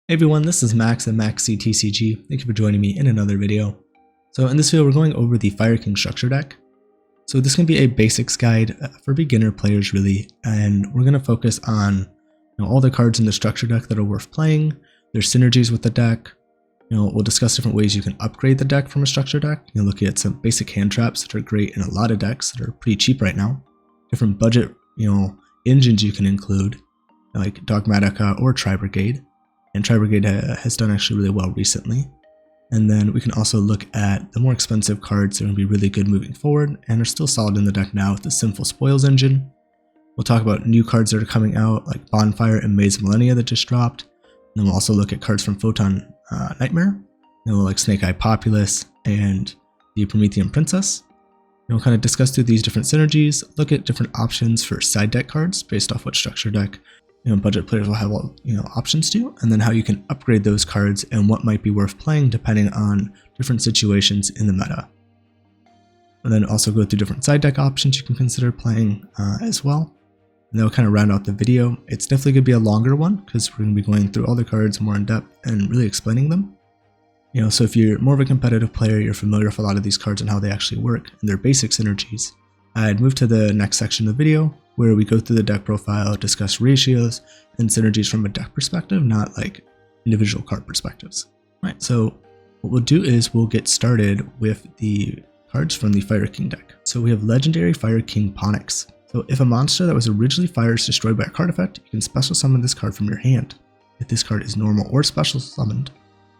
Hey everyone, this is Max at MaxCTCG. Thank you for joining me in another video. So in this video, we're going over the Fire King structure deck. So this can be a basics guide for beginner players really, and we're going to focus on all the cards in the structure deck that are worth playing, their synergies with the deck. We'll discuss different ways you can upgrade the deck from a structure deck. Look at some basic hand traps that are great in a lot of decks that are pretty cheap right now. Different budget, engines you can include, like Dogmatika or Tri-Brigade. And Tri-Brigade has done actually really well recently. And then we can also look at the more expensive cards that are going to be really good moving forward and are still solid in the deck now with the Sinful Spoils Engine. We'll talk about new cards that are coming out like Bonfire and Maze of Millennia that just dropped. And then we'll also look at cards from Photon Nightmare, like Snake Eye Populus and the Promethean Princess. And we'll kind of discuss through these different synergies, look at different options for side deck cards based off what structure deck budget players will have options to, and then how you can upgrade those cards and what might be worth playing depending on different situations in the meta. And then also go through different side deck options you can consider playing as well. And that'll kind of round out the video. It's definitely going to be a longer one because we're going to be going through all the cards more in depth and really explaining them. So if you're more of a competitive player, you're familiar with a lot of these cards and how they actually work and their basic synergies, I'd move to the next section of the video where we go through the deck profile, discuss ratios and synergies from a deck perspective, not like individual card perspectives. Right, so what we'll do is we'll get started with the cards from the Fire King deck. So we have Legendary Fire King Ponix. So if a monster that was originally fire is destroyed by a card effect, you can special summon this card from your hand. If this card is normal or special summoned,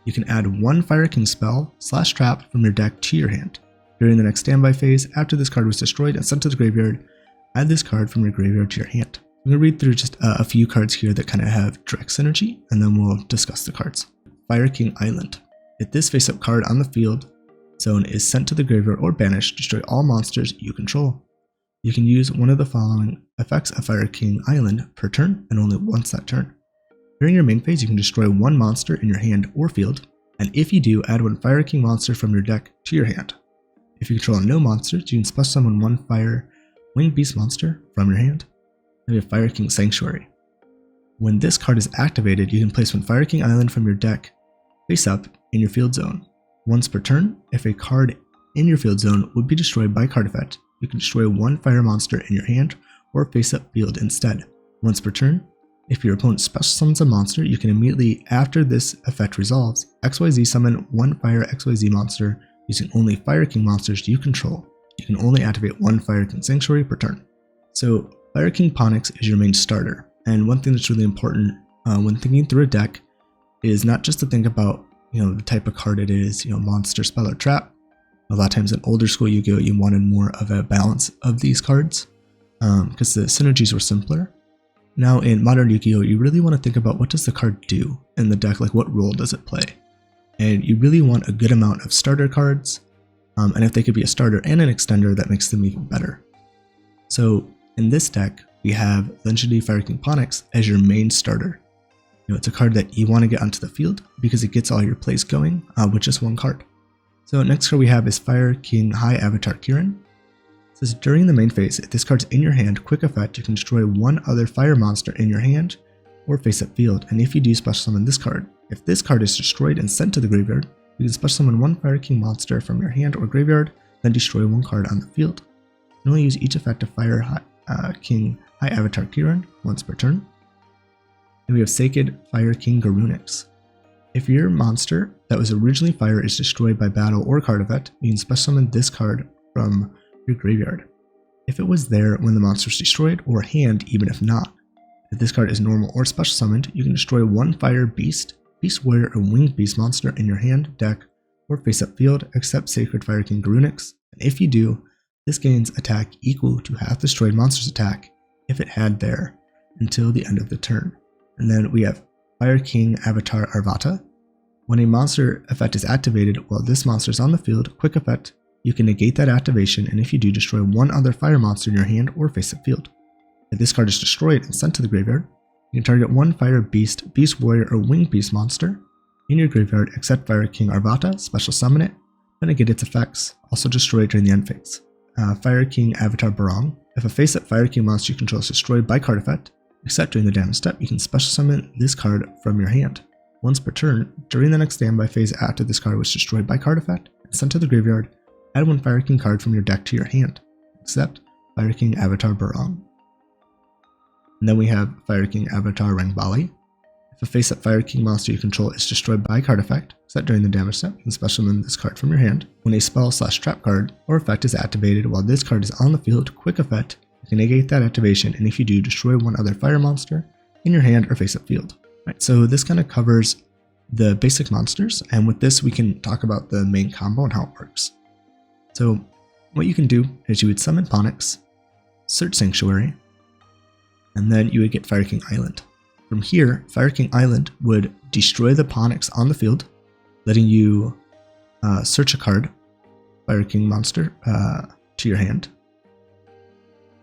you can add one Fire King spell / trap from your deck to your hand. During the next standby phase, after this card was destroyed and sent to the graveyard, add this card from your graveyard to your hand. I'm going to read through just a few cards here that kind of have direct synergy, and then we'll discuss the cards. Fire King Island. If this face-up card on the field zone is sent to the graveyard or banished, destroy all monsters you control. You can use one of the following effects of Fire King Island per turn, and only once that turn. During your main phase, you can destroy one monster in your hand or field, and if you do, add one Fire King monster from your deck to your hand. If you control no monsters, you can special summon one Fire Winged Beast monster from your hand. Then we have Fire King Sanctuary. When this card is activated, you can place one Fire King Island from your deck face up in your field zone. Once per turn, if a card in your field zone would be destroyed by card effect, you can destroy one fire monster in your hand or face up field instead. Once per turn, if your opponent special summons a monster, you can immediately, after this effect resolves, XYZ summon one Fire XYZ monster using only Fire King monsters you control. You can only activate one Fire King Sanctuary per turn. So Fire King Ponix is your main starter, and one thing that's really important when thinking through a deck is not just to think about the type of card it is, monster, spell, or trap. A lot of times in older school Yu-Gi-Oh! You wanted more of a balance of these cards because the synergies were simpler. Now in modern Yu-Gi-Oh! You really want to think about what does the card do in the deck, like what role does it play? And you really want a good amount of starter cards, and if they could be a starter and an extender, that makes them even better. So in this deck, we have Legendary Fire King Ponix as your main starter. It's a card that you want to get onto the field because it gets all your plays going with just one card. So next card we have is Fire King High Avatar Kirin. It says during the main phase, if this card's in your hand, quick effect, you can destroy one other fire monster in your hand or face up field, and if you do, special summon this card. If this card is destroyed and sent to the graveyard, you can special summon one Fire King monster from your hand or graveyard, then destroy one card on the field. You can only use each effect of Fire King High Avatar Kirin once per turn. And we have Sacred Fire King Garunix. If your monster that was originally fire is destroyed by battle or card effect, you can special summon this card from your graveyard. If it was there when the monster was destroyed, or hand even if not. If this card is normal or special summoned, you can destroy one Fire Beast, Beast Warrior, or Winged Beast monster in your hand, deck, or face up field except Sacred Fire King Garunix, and if you do, this gains attack equal to half destroyed monster's attack if it had there until the end of the turn. And then we have Fire King Avatar Arvata. When a monster effect is activated while this monster is on the field, quick effect, you can negate that activation, and if you do, destroy one other fire monster in your hand or face up field. If this card is destroyed and sent to the graveyard, you can target one Fire Beast, Beast Warrior, or Winged Beast monster in your graveyard except Fire King Arvata, special summon it, then negate its effects, also destroyed during the end phase. Fire King Avatar Barong. If a face-up Fire King monster you control is destroyed by card effect, except during the damage step, you can special summon this card from your hand. once per turn, during the next standby phase after this card was destroyed by card effect and sent to the graveyard, add 1 Fire King card from your deck to your hand, except Fire King Avatar Barong. And then we have Fire King Avatar Rangbali. If a face-up Fire King monster you control is destroyed by card effect, except during the damage step, you can special summon this card from your hand. When a spell/trap card or effect is activated while this card is on the field, quick effect, you can negate that activation, and if you do, destroy 1 other fire monster in your hand or face-up field. Right, so this kind of covers the basic monsters, and with this we can talk about the main combo and how it works. So what you can do is you would summon Ponix, search Sanctuary, and then you would get Fire King Island. From here, Fire King Island would destroy the Ponix on the field, letting you search a card, Fire King monster, to your hand.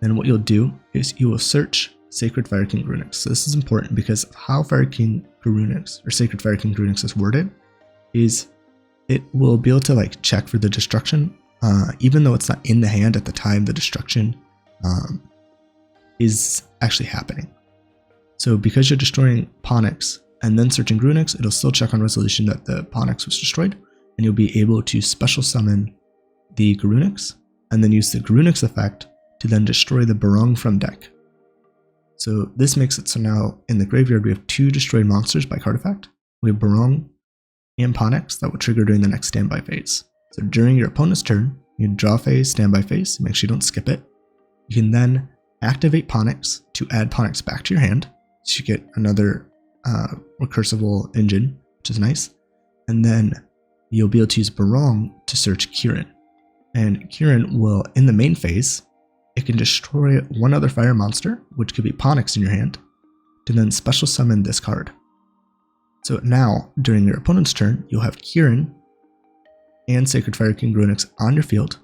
Then what you'll do is you will search Sacred Fire King Garunix. So this is important because how Fire King Garunix, or Sacred Fire King Garunix is worded, is it will be able to like check for the destruction, even though it's not in the hand at the time the destruction is actually happening. So because you're destroying Ponix and then searching Garunix, it'll still check on resolution that the Ponix was destroyed, and you'll be able to special summon the Garunix and then use the Garunix effect to then destroy the Barong from deck. So this makes it so now in the graveyard we have 2 destroyed monsters by card effect. We have Barong and Ponix that will trigger during the next standby phase. So during your opponent's turn, you draw phase, standby phase, make sure you don't skip it. You can then activate Ponix to add Ponix back to your hand, so you get another recursive engine, which is nice. And then you'll be able to use Barong to search Kirin. And Kirin will, in the main phase, it can destroy 1 other fire monster, which could be Ponix in your hand, to then special summon this card. So now, during your opponent's turn, you'll have Kirin and Sacred Fire King Garunix on your field,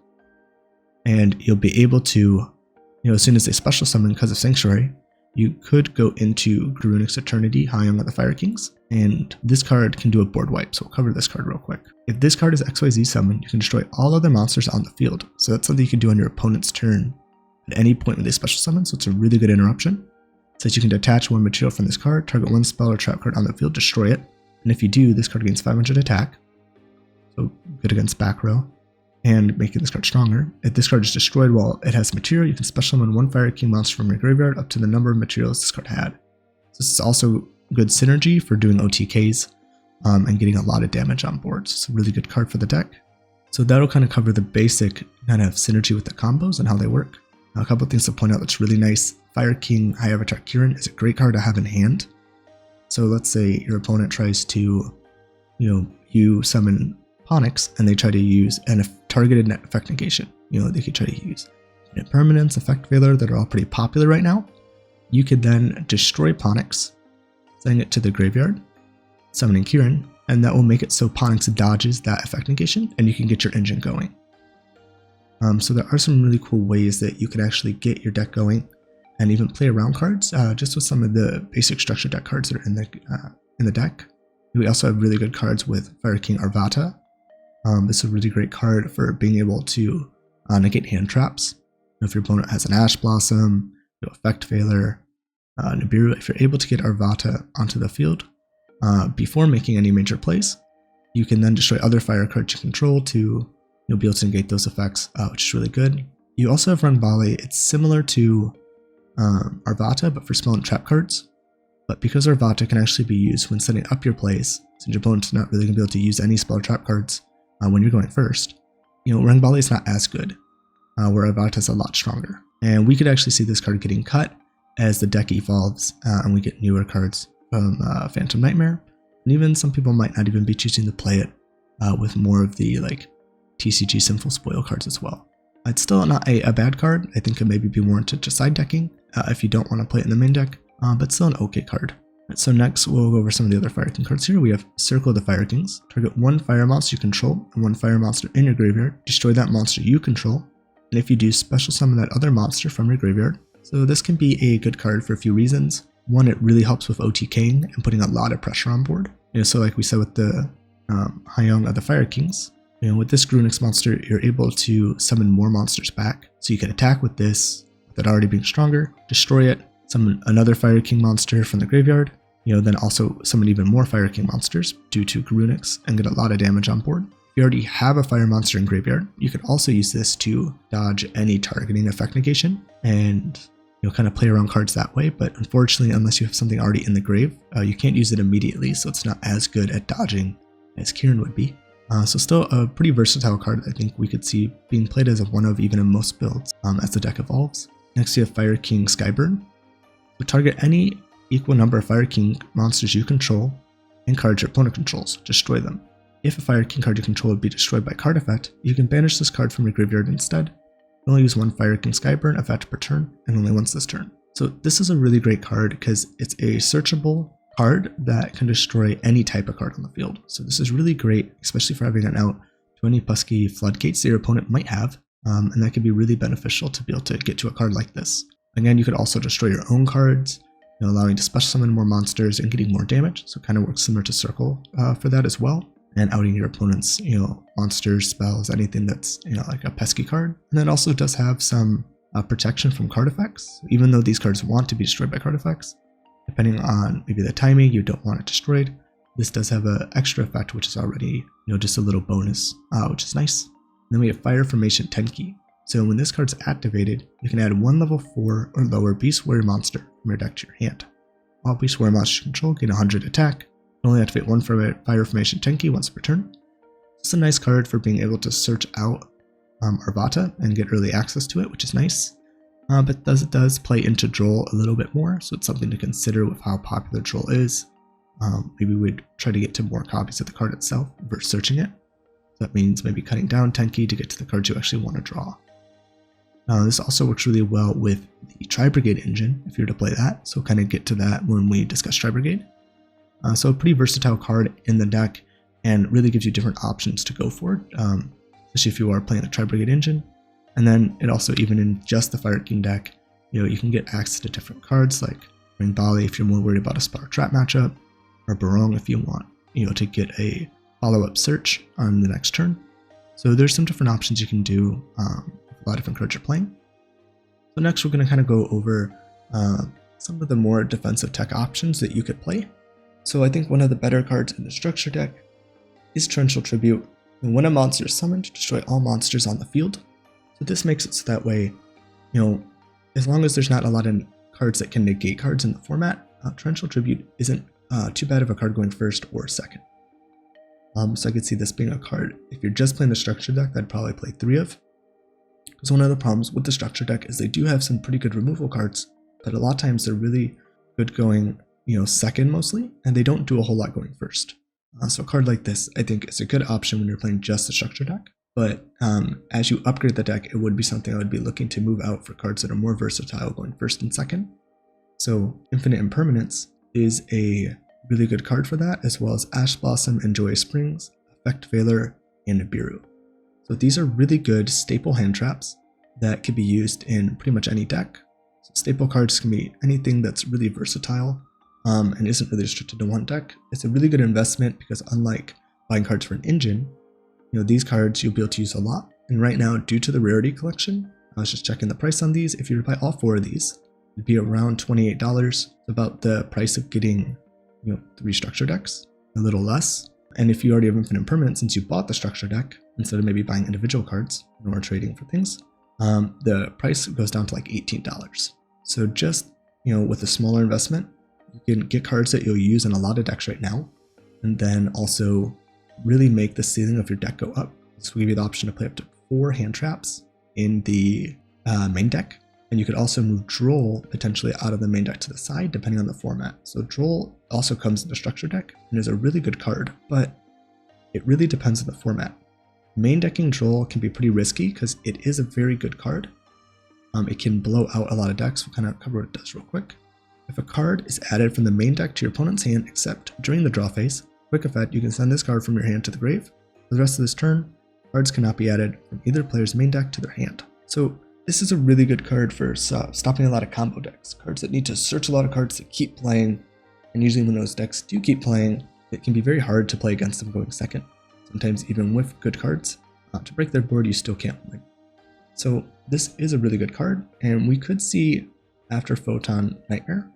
and you'll be able to, as soon as they special summon because of Sanctuary, you could go into Garunix Eternity, Hyang of the Fire Kings, and this card can do a board wipe, so we'll cover this card real quick. If this card is XYZ summoned, you can destroy all other monsters on the field, so that's something you can do on your opponent's turn at any point when they special summon, so it's a really good interruption. It says you can detach 1 material from this card, target 1 spell or trap card on the field, destroy it, and if you do, this card gains 500 attack, so good against back row, and making this card stronger. If this card is destroyed while it has material, you can special summon 1 Fire King monster from your graveyard up to the number of materials this card had. So this is also good synergy for doing OTKs and getting a lot of damage on board. So it's a really good card for the deck. So that'll kind of cover the basic kind of synergy with the combos and how they work. Now, a couple of things to point out that's really nice. Fire King High Avatar Kirin is a great card to have in hand. So let's say your opponent tries to, you summon Ponix and they try to use an targeted effect negation. They could try to use permanence, effect failure that are all pretty popular right now. You could then destroy Ponix, sending it to the graveyard, summoning Kirin, and that will make it so Ponix dodges that effect negation and you can get your engine going. So there are some really cool ways that you could actually get your deck going and even play around cards just with some of the basic structure deck cards that are in the deck. We also have really good cards with Fire King Arvata. This is a really great card for being able to negate hand traps. If your opponent has an Ash Blossom, effect failure, Nadir, if you're able to get Arvata onto the field before making any major plays, you can then destroy other fire cards you control to be able to negate those effects, which is really good. You also have Rangbali. It's similar to Arvata, but for spell and trap cards. But because Arvata can actually be used when setting up your plays, since your opponent's not really going to be able to use any spell or trap cards when you're going first, Rangbali is not as good, where Arvata is a lot stronger. And we could actually see this card getting cut as the deck evolves and we get newer cards from Phantom Nightmare. And even some people might not even be choosing to play it with more of the TCG Sinful Spoil cards as well. It's still not a bad card. I think it maybe be warranted to side decking if you don't want to play it in the main deck, but still an okay card. Right, so next we'll go over some of the other Fire King cards here. We have Circle of the Fire Kings. Target 1 fire monster you control and 1 fire monster in your graveyard. Destroy that monster you control, and if you do, special summon that other monster from your graveyard. So this can be a good card for a few reasons. One, it really helps with OTKing and putting a lot of pressure on board. So like we said with the Hyang of the Fire Kings, with this Garunix monster, you're able to summon more monsters back. So you can attack with this, with it already being stronger, destroy it, summon another Fire King monster from the graveyard, then also summon even more Fire King monsters due to Garunix and get a lot of damage on board. If you already have a fire monster in graveyard, you could also use this to dodge any targeting effect negation and kind of play around cards that way. But unfortunately, unless you have something already in the grave, you can't use it immediately, so it's not as good at dodging as Kirin would be. So still a pretty versatile card I think we could see being played as a one of even in most builds as the deck evolves. Next you have Fire King Skyburn. So target any equal number of Fire King monsters you control and cards your opponent controls. Destroy them. If a Fire King card you control would be destroyed by card effect, you can banish this card from your graveyard instead. You only use one Fire King Skyburn effect per turn and only once this turn. So this is a really great card because it's a searchable card that can destroy any type of card on the field. So this is really great, especially for having an out to any pesky floodgates that your opponent might have, and that can be really beneficial to be able to get to a card like this. Again, you could also destroy your own cards, allowing to special summon more monsters and getting more damage, so it kind of works similar to Circle for that as well, and outing your opponent's monsters, spells, anything that's like a pesky card. And it also does have some protection from card effects, even though these cards want to be destroyed by card effects. Depending on maybe the timing, you don't want it destroyed. This does have an extra effect, which is already just a little bonus, which is nice. And then we have Fire Formation Tenki. So when this card's activated, you can add one level 4 or lower Beast Warrior monster from your deck to your hand. All Beast Warrior monsters you control gain 100 attack. You can only activate one Fire Formation Tenki once per turn. It's a nice card for being able to search out Arvata and get early access to it, which is nice. But it does play into Droll a little bit more, so it's something to consider with how popular Droll is. Maybe we'd try to get to more copies of the card itself versus searching it. So that means maybe cutting down Tenki to get to the cards you actually want to draw. This also works really well with the Tri-Brigade Engine, if you're to play that, so kind of get to that when we discuss Tri-Brigade. So a pretty versatile card in the deck, and really gives you different options to go for, especially if you are playing the Tri-Brigade Engine. And then it also, even in just the Fire King deck, you can get access to different cards like Rangbali if you're more worried about a Spell Trap matchup, or Barong if you want, to get a follow-up search on the next turn. So there's some different options you can do with a lot of different cards you're playing. So next we're going to kind of go over some of the more defensive tech options that you could play. So I think one of the better cards in the structure deck is Torrential Tribute. And when a monster is summoned, destroy all monsters on the field. So this makes it so that way, as long as there's not a lot of cards that can negate cards in the format, Torrential Tribute isn't too bad of a card going first or second. So I could see this being a card, if you're just playing the structure deck, I'd probably play 3 of. Because one of the problems with the structure deck is they do have some pretty good removal cards, but a lot of times they're really good going, second mostly, and they don't do a whole lot going first. So a card like this, I think, is a good option when you're playing just the structure deck. But as you upgrade the deck, it would be something I would be looking to move out for cards that are more versatile going first and second. So Infinite Impermanence is a really good card for that, as well as Ash Blossom and Joyous Springs, Effect Veiler, and Nibiru. So these are really good staple hand traps that can be used in pretty much any deck. So staple cards can be anything that's really versatile and isn't really restricted to one deck. It's a really good investment because unlike buying cards for an engine, these cards you'll be able to use a lot. And right now, due to the rarity collection, I was just checking the price on these. If you were to buy all 4 of these, it'd be around $28, about the price of getting 3 structure decks, a little less. And if you already have Infinite Impermanence, since you bought the structure deck, instead of maybe buying individual cards or trading for things, the price goes down to like $18. So just, with a smaller investment, you can get cards that you'll use in a lot of decks right now, and then also really make the ceiling of your deck go up. This will give you the option to play up to 4 hand traps in the main deck. And you could also move Droll potentially out of the main deck to the side, depending on the format. So Droll also comes in the structure deck and is a really good card, but it really depends on the format. Main decking Droll can be pretty risky because it is a very good card. It can blow out a lot of decks. We'll kind of cover what it does real quick. If a card is added from the main deck to your opponent's hand, except during the draw phase, quick effect, you can send this card from your hand to the grave. For the rest of this turn, cards cannot be added from either player's main deck to their hand. So this is a really good card for stopping a lot of combo decks. Cards that need to search a lot of cards to keep playing, and usually when those decks do keep playing, it can be very hard to play against them going second. Sometimes even with good cards, to break their board you still can't win. So this is a really good card, and we could see after Phantom Nightmare,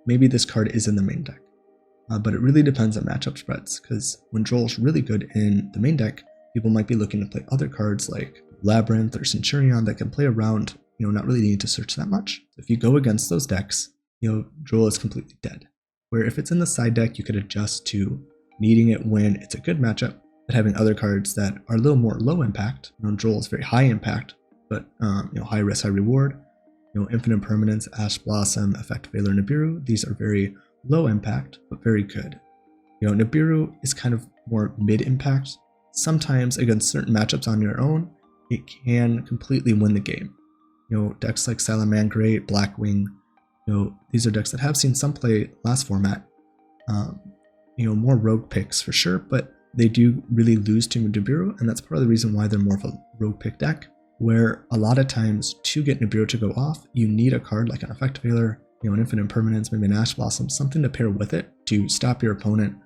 maybe this card is in the main deck. But it really depends on matchup spreads, because when Droll's really good in the main deck, people might be looking to play other cards like Labyrinth or Centurion that can play around, not really needing to search that much. If you go against those decks, Droll is completely dead. Where if it's in the side deck, you could adjust to needing it when it's a good matchup, but having other cards that are a little more low impact. Droll is very high impact, but high risk, high reward. Infinite Permanence, Ash Blossom, Effect Veiler, Nibiru. These are very low impact, but very good. Nibiru is kind of more mid impact. Sometimes against certain matchups on your own, it can completely win the game. Decks like Salamangreat, Blackwing, these are decks that have seen some play last format. More rogue picks for sure, but they do really lose to Nibiru, and that's part of the reason why they're more of a rogue pick deck, where a lot of times to get Nibiru to go off, you need a card like an Effect Veiler, an Infinite Permanence, maybe an Ash Blossom, something to pair with it to stop your opponent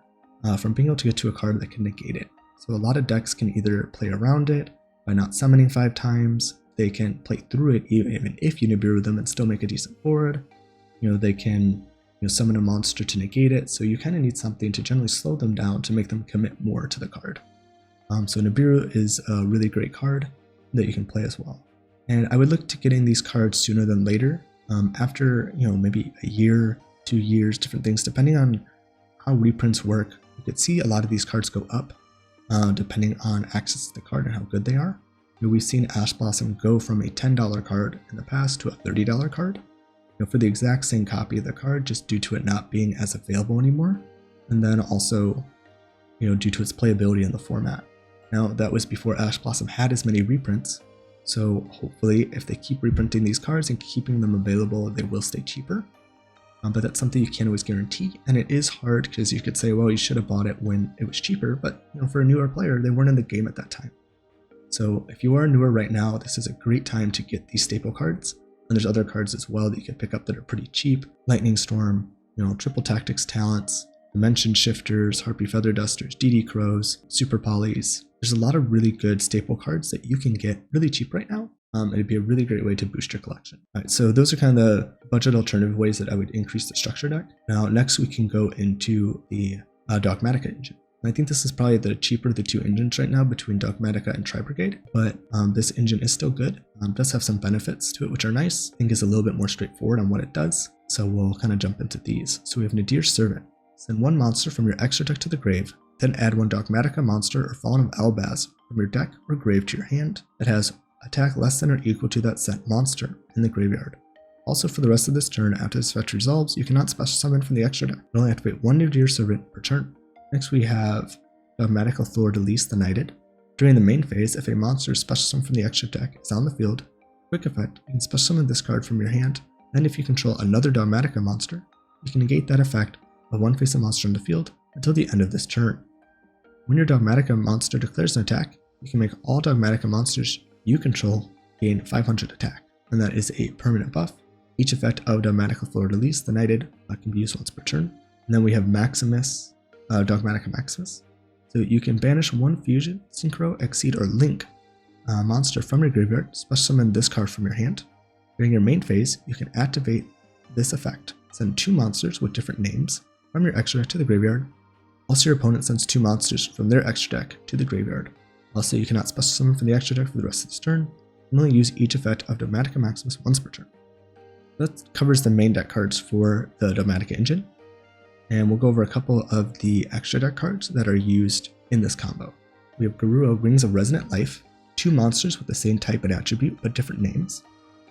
from being able to get to a card that can negate it. So a lot of decks can either play around it by not summoning 5 times, they can play through it even if you Nibiru them and still make a decent board. They can summon a monster to negate it, so you kind of need something to generally slow them down to make them commit more to the card. So Nibiru is a really great card that you can play as well. And I would look to getting these cards sooner than later, after maybe a year, 2 years, different things, depending on how reprints work. You could see a lot of these cards go up, depending on access to the card and how good they are. We've seen Ash Blossom go from a $10 card in the past to a $30 card. For the exact same copy of the card, just due to it not being as available anymore, and then also due to its playability in the format. Now that was before Ash Blossom had as many reprints, so hopefully if they keep reprinting these cards and keeping them available, they will stay cheaper. But that's something you can't always guarantee, and it is hard because you could say, well, you should have bought it when it was cheaper, but for a newer player, they weren't in the game at that time. So if you are newer right now, this is a great time to get these staple cards. And there's other cards as well that you can pick up that are pretty cheap. Lightning Storm, Triple Tactics Talents, Dimension Shifters, Harpy Feather Dusters, DD Crows, Super Polys. There's a lot of really good staple cards that you can get really cheap right now. It'd be a really great way to boost your collection. All right, so those are kind of the budget alternative ways that I would increase the structure deck. Now, next we can go into the Dogmatika Engine. I think this is probably the cheaper of the 2 engines right now between Dogmatika and Tri-Brigade, but this engine is still good. Does have some benefits to it which are nice. I think is a little bit more straightforward on what it does. So we'll kind of jump into these. So we have Nadir's Servant. Send 1 monster from your extra deck to the grave, then add 1 Dogmatika monster or Fallen of Albaz from your deck or grave to your hand that has attack less than or equal to that set monster in the graveyard. Also, for the rest of this turn, after this effect resolves, you cannot special summon from the extra deck. You only activate 1 Nadir's Servant per turn. Next we have Dogmatika Fleur-de-Lis the Knighted. During the main phase, if a monster special summoned from the extra deck is on the field, quick effect, you can special summon this card from your hand, and if you control another Dogmatika monster, you can negate that effect of 1 face-up monster on the field until the end of this turn. When your Dogmatika monster declares an attack, you can make all Dogmatika monsters you control gain 500 attack, and that is a permanent buff. Each effect of Dogmatika Fleur-de-Lis the Knighted can be used once per turn. And then we have Maximus, Dogmatika Maximus. So you can banish 1 fusion, synchro, exceed, or link monster from your graveyard, special summon this card from your hand. During your main phase, you can activate this effect. Send 2 monsters with different names from your extra deck to the graveyard. Also, your opponent sends 2 monsters from their extra deck to the graveyard. Also, you cannot special summon from the extra deck for the rest of this turn. You can only use each effect of Dogmatika Maximus once per turn. That covers the main deck cards for the Dogmatika Engine. And we'll go over a couple of the extra deck cards that are used in this combo. We have Garua, Wings of Resonant Life, 2 monsters with the same type and attribute but different names.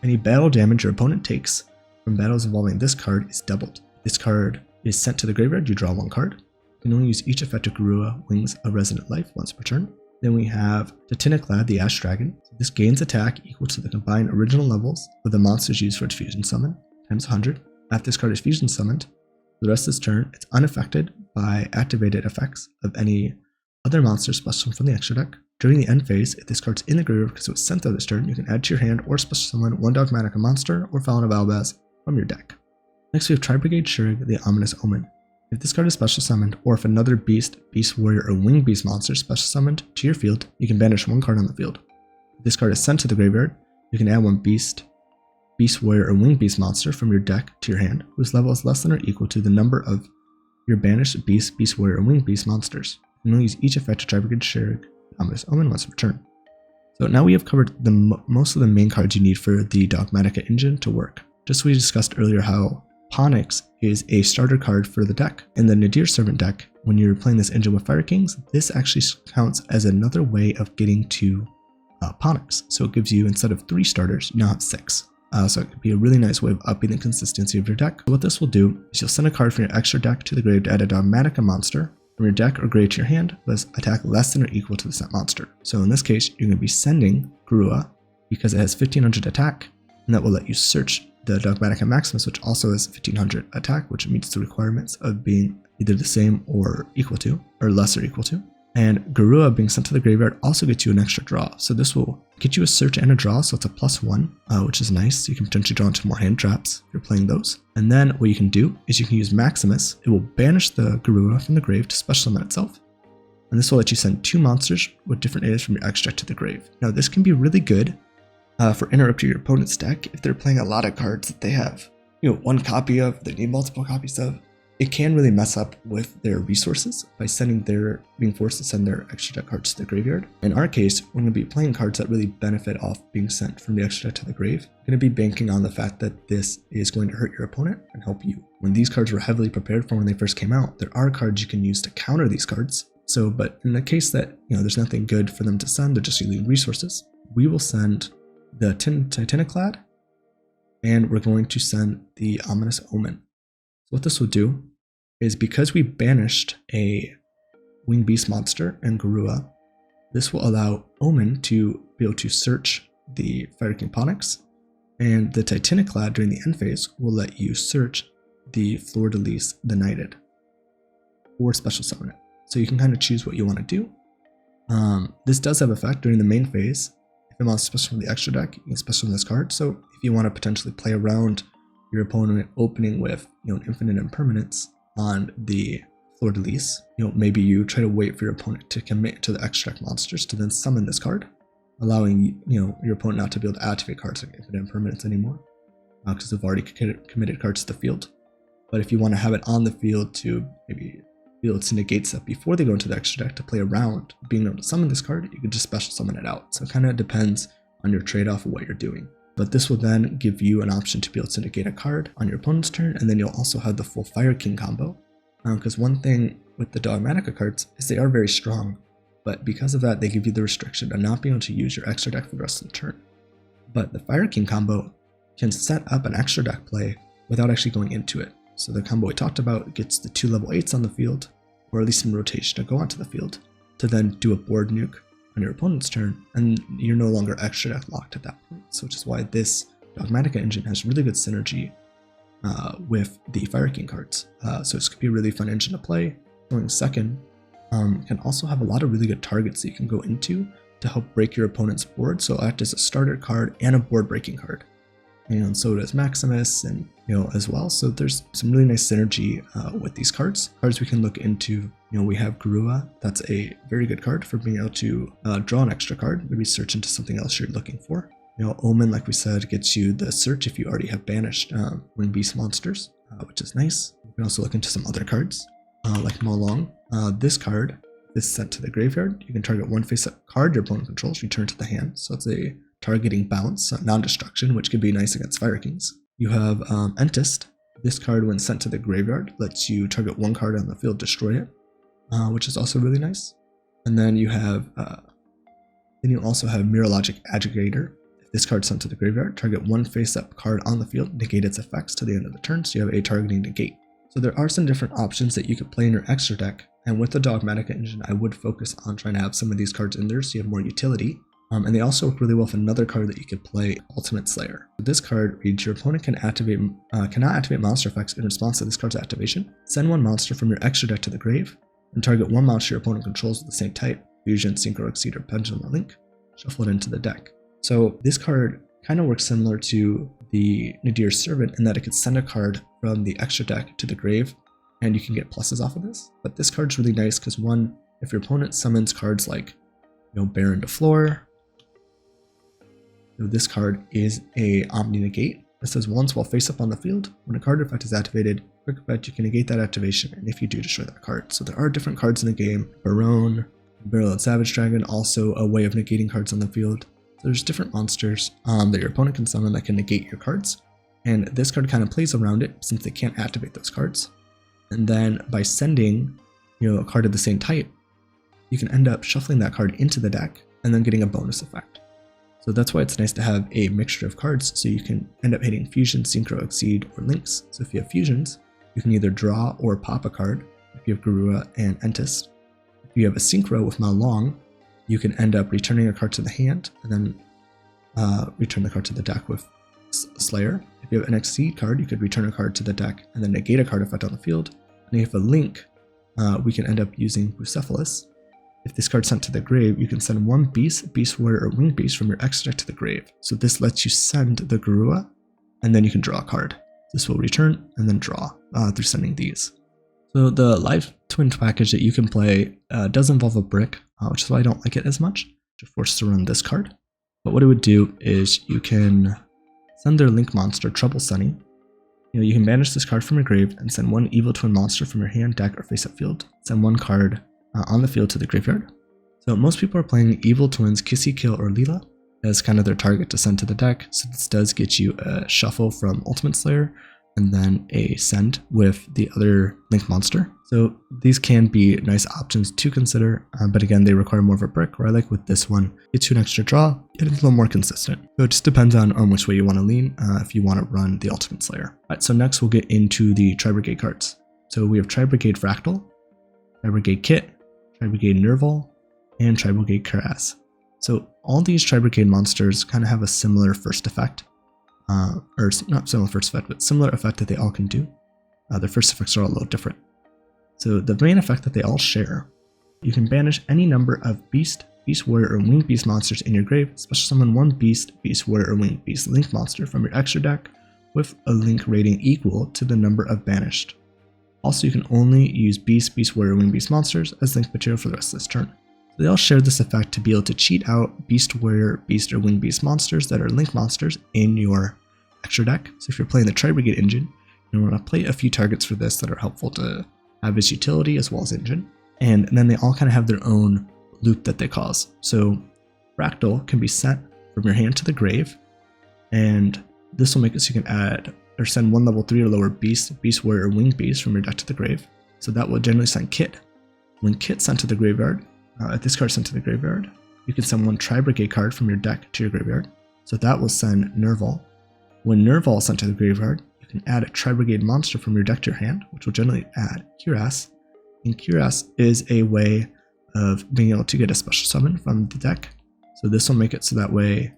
Any battle damage your opponent takes from battles involving this card is doubled. If this card is sent to the graveyard, you draw 1 card. You can only use each effect of Garua, Wings of Resonant Life once per turn. Then we have Tatiniclad, the Ash Dragon. So this gains attack equal to the combined original levels of the monsters used for its fusion summon, times 100. After this card is fusion summoned, for the rest of this turn, it's unaffected by activated effects of any other monster special from the extra deck. During the end phase, if this card's in the graveyard because it was sent out this turn, you can add to your hand or special summon 1 Dogmatika monster or Fallen of Albaz from your deck. Next we have Tri-Brigade Shurg, the Ominous Omen. If this card is special summoned, or if another beast, beast warrior, or winged beast monster is special summoned to your field, you can banish 1 card on the field. If this card is sent to the graveyard, you can add 1 beast Beast Warrior or Winged Beast monster from your deck to your hand, whose level is less than or equal to the number of your banished Beast, Beast Warrior, or Winged Beast monsters. You can only use each effect to Tri-Brigade Sheriff Ominous Omen once per turn. So now we have covered most of the main cards you need for the Dogmatika Engine to work. Just as we discussed earlier how Ponix is a starter card for the deck. In the Nadir Servant deck, when you're playing this engine with Fire Kings, this actually counts as another way of getting to Ponix. So it gives you, instead of 3 starters, you now have 6. So it could be a really nice way of upping the consistency of your deck. So what this will do is you'll send a card from your extra deck to the grave to add a Dogmatika monster from your deck or grave to your hand with attack less than or equal to the sent monster. So in this case, you're going to be sending Garunix because it has 1500 attack, and that will let you search the Dogmatika Maximus, which also has 1500 attack, which meets the requirements of being either the same or equal to, or less or equal to. And Garunix being sent to the graveyard also gets you an extra draw. So this will get you a search and a draw, so it's a +1, which is nice. You can potentially draw into more hand traps if you're playing those. And then what you can do is you can use Maximus. It will banish the Garunix from the grave to special summon itself. And this will let you send 2 monsters with different areas from your extract to the grave. Now this can be really good for interrupting your opponent's deck if they're playing a lot of cards that they have, 1 copy of, they need multiple copies of. It can really mess up with their resources by being forced to send their extra deck cards to the graveyard. In our case, we're going to be playing cards that really benefit off being sent from the extra deck to the grave. We're going to be banking on the fact that this is going to hurt your opponent and help you. When these cards were heavily prepared for when they first came out, there are cards you can use to counter these cards. So, but in the case that, there's nothing good for them to send, they're just using resources, we will send the Titaniclad, and we're going to send the Ominous Omen. So what this will do is, because we banished a Winged Beast monster and Garunix, this will allow Omen to be able to search the Fire King Ponix, and the Titaniclad during the end phase will let you search the Fleur-de-Lis, the Knighted, or special summon it. So you can kind of choose what you want to do. This does have effect during the main phase. If it wants to special from the extra deck, you can special from this card. So if you want to potentially play around your opponent opening with an infinite impermanence on the Fleur-de-Lis, maybe you try to wait for your opponent to commit to the extra deck monsters to then summon this card, allowing your opponent not to be able to activate cards like infinite impermanence anymore, because they've already committed cards to the field. But if you want to have it on the field to maybe be able to negate stuff before they go into the extra deck to play around being able to summon this card, you can just special summon it out. So it kind of depends on your trade-off of what you're doing. But this will then give you an option to be able to negate a card on your opponent's turn, and then you'll also have the full Fire King combo. Because one thing with the Dogmatika cards is they are very strong, but because of that, they give you the restriction of not being able to use your extra deck for the rest of the turn. But the Fire King combo can set up an extra deck play without actually going into it. So the combo we talked about gets the 2 level 8s on the field, or at least in rotation to go onto the field, to then do a board nuke on your opponent's turn, and you're no longer extra deck locked at that point. So which is why this Dogmatika Engine has really good synergy with the Fire King cards. So this could be a really fun engine to play. Going second can also have a lot of really good targets that you can go into to help break your opponent's board. So it'll act as a starter card and a board breaking card. And so does Maximus, and as well. So there's some really nice synergy with these cards. Cards we can look into, we have Garunix. That's a very good card for being able to draw an extra card, maybe search into something else you're looking for. Omen, like we said, gets you the search if you already have banished Winged Beast monsters, which is nice. You can also look into some other cards, like Molong. This card is sent to the graveyard. You can target 1 face-up card your opponent controls, return to the hand. So it's a targeting bounce, non-destruction, which could be nice against Fire Kings. You have Entist. This card, when sent to the graveyard, lets you target 1 card on the field, destroy it, which is also really nice. And then you have, also have Mirologic Agitator. If this card sent to the graveyard, target 1 face-up card on the field, negate its effects to the end of the turn, so you have a targeting negate. So there are some different options that you could play in your extra deck, and with the Dogmatika Engine, I would focus on trying to have some of these cards in there so you have more utility. And they also work really well with another card that you could play, Ultimate Slayer. This card reads, your opponent cannot activate monster effects in response to this card's activation. Send 1 monster from your extra deck to the grave, and target 1 monster your opponent controls with the same type, Fusion, Synchro, Exceed, or Pendulum, or Link. Shuffle it into the deck. So this card kind of works similar to the Nadir Servant in that it could send a card from the extra deck to the grave, and you can get pluses off of this. But this card's really nice because, one, if your opponent summons cards like Baron to Floor, this card is a Omni Negate, It says once while face up on the field, when a card effect is activated, quick effect, you can negate that activation, and if you do, destroy that card. So there are different cards in the game. Barone, Barrel and Savage Dragon, also a way of negating cards on the field. So there's different monsters that your opponent can summon that can negate your cards. And this card kind of plays around it since they can't activate those cards. And then by sending, a card of the same type, you can end up shuffling that card into the deck and then getting a bonus effect. So that's why it's nice to have a mixture of cards, so you can end up hitting Fusion, Synchro, Exceed, or Links. So if you have Fusions, you can either draw or pop a card. If you have Garua and Entis. If you have a Synchro with Malong, you can end up returning a card to the hand, and then return the card to the deck with Slayer. If you have an Exceed card, you could return a card to the deck and then negate a card effect on the field. And if you have a Link, we can end up using Bucephalus. If this card's sent to the grave, you can send one Beast, Beast Warrior, or Winged Beast from your extra deck to the grave. So this lets you send the Garua, and then you can draw a card. This will return and then draw through sending these. So the Live Twin package that you can play does involve a brick, which is why I don't like it as much. You're forced to run this card. But what it would do is you can send their Link monster, Trouble Sunny. You can banish this card from your grave and send one Evil Twin monster from your hand, deck, or face-up field. Send one card on the field to the graveyard. So most people are playing Evil Twins, Kissy Kill, or Leela as kind of their target to send to the deck. So this does get you a shuffle from Ultimate Slayer and then a send with the other Link monster. So these can be nice options to consider, but again, they require more of a brick, where I like with this one, gets you an extra draw, and it's a little more consistent. So it just depends on which way you want to lean if you want to run the Ultimate Slayer. All right, so next we'll get into the Tri-Brigade cards. So we have Tri-Brigade Fractal, Tri-Brigade Kit, Tri-Brigade Nerval, and Tri-Brigade Karaz. So all these Tri-Brigade monsters kind of have a similar first effect, or not similar first effect, but similar effect that they all can do. Their first effects are all a little different. So the main effect that they all share, you can banish any number of Beast, Beast Warrior, or Winged Beast monsters in your grave, special summon one Beast, Beast Warrior, or Winged Beast Link monster from your extra deck with a Link rating equal to the number of banished. Also, you can only use Beast, Beast Warrior, Winged Beast monsters as Link material for the rest of this turn. So they all share this effect to be able to cheat out Beast Warrior, Beast, or Winged Beast monsters that are Link monsters in your extra deck. So if you're playing the Tri-Brigade Engine, you want to play a few targets for this that are helpful to have as utility as well as engine. And then they all kind of have their own loop that they cause. So Fractal can be sent from your hand to the grave, and this will make it so you can add or send one level 3 or lower Beast, Beast Warrior, or Winged Beast from your deck to the grave. So that will generally send Kit. When Kit sent to the graveyard, if this card sent to the graveyard, you can send one Tri-Brigade card from your deck to your graveyard. So that will send Nerval. When Nerval is sent to the graveyard, you can add a Tri-Brigade monster from your deck to your hand, which will generally add Kiras. And Kiras is a way of being able to get a special summon from the deck. So this will make it so that way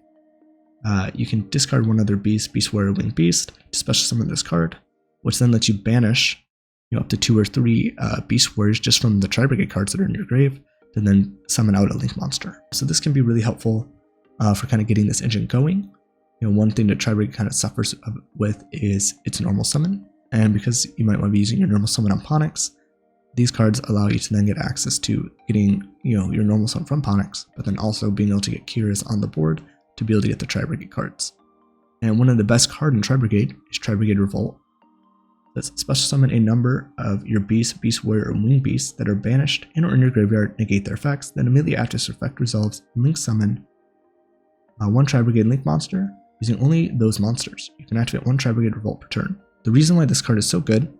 you can discard one other Beast, Beast Warrior, Winged Beast to special summon this card, which then lets you banish up to 2 or 3 Beast Warriors just from the Tri-Brigade cards that are in your grave, to then summon out a Link monster. So this can be really helpful for kind of getting this engine going. One thing that Tri-Brigade kind of suffers with is its normal summon, and because you might want to be using your normal summon on Ponix, these cards allow you to then get access to getting your normal summon from Ponix, but then also being able to get Kiras on the board to be able to get the Tri-Brigade cards. And one of the best cards in Tri-Brigade is Tri-Brigade Revolt. Let's special summon a number of your Beast, Beast Warrior, or Winged Beasts that are banished in or in your graveyard, negate their effects, then immediately after this effect resolves, Link summon one Tri-Brigade Link monster using only those monsters. You can activate one Tri-Brigade Revolt per turn. The reason why this card is so good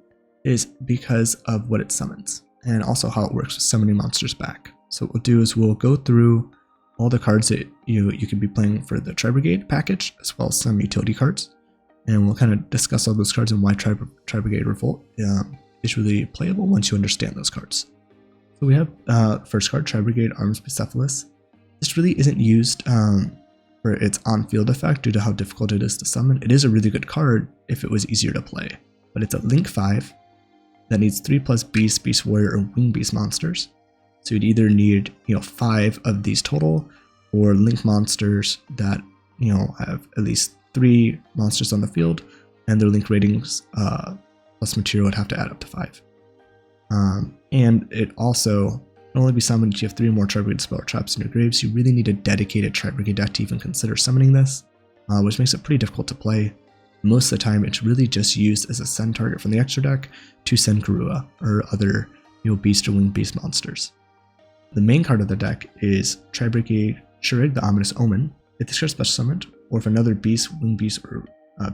is because of what it summons, and also how it works with summoning monsters back. So what we'll do is we'll go through all the cards that you could be playing for the Tri-Brigade package, as well as some utility cards. And we'll kind of discuss all those cards and why Tri-Brigade Revolt is really playable once you understand those cards. So we have first card, Tri-Brigade Arms Bucephalus. This really isn't used for its on-field effect due to how difficult it is to summon. It is a really good card if it was easier to play, but it's a Link 5 that needs 3+ Beast, Beast Warrior, or Winged Beast monsters. So you'd either need 5 of these total, or Link monsters that have at least 3 monsters on the field, and their Link ratings plus material would have to add up to 5. And it also can only be summoned if you have 3 or more Tri-Brigade spell traps in your grave, so you really need a dedicated Tri-Brigade deck to even consider summoning this, which makes it pretty difficult to play. Most of the time, it's really just used as a send target from the extra deck to send Garua or other beast or winged beast monsters. The main card of the deck is Tri-Brigade Shirig, the Ominous Omen. If this card is special summoned, or if another beast, winged beast, or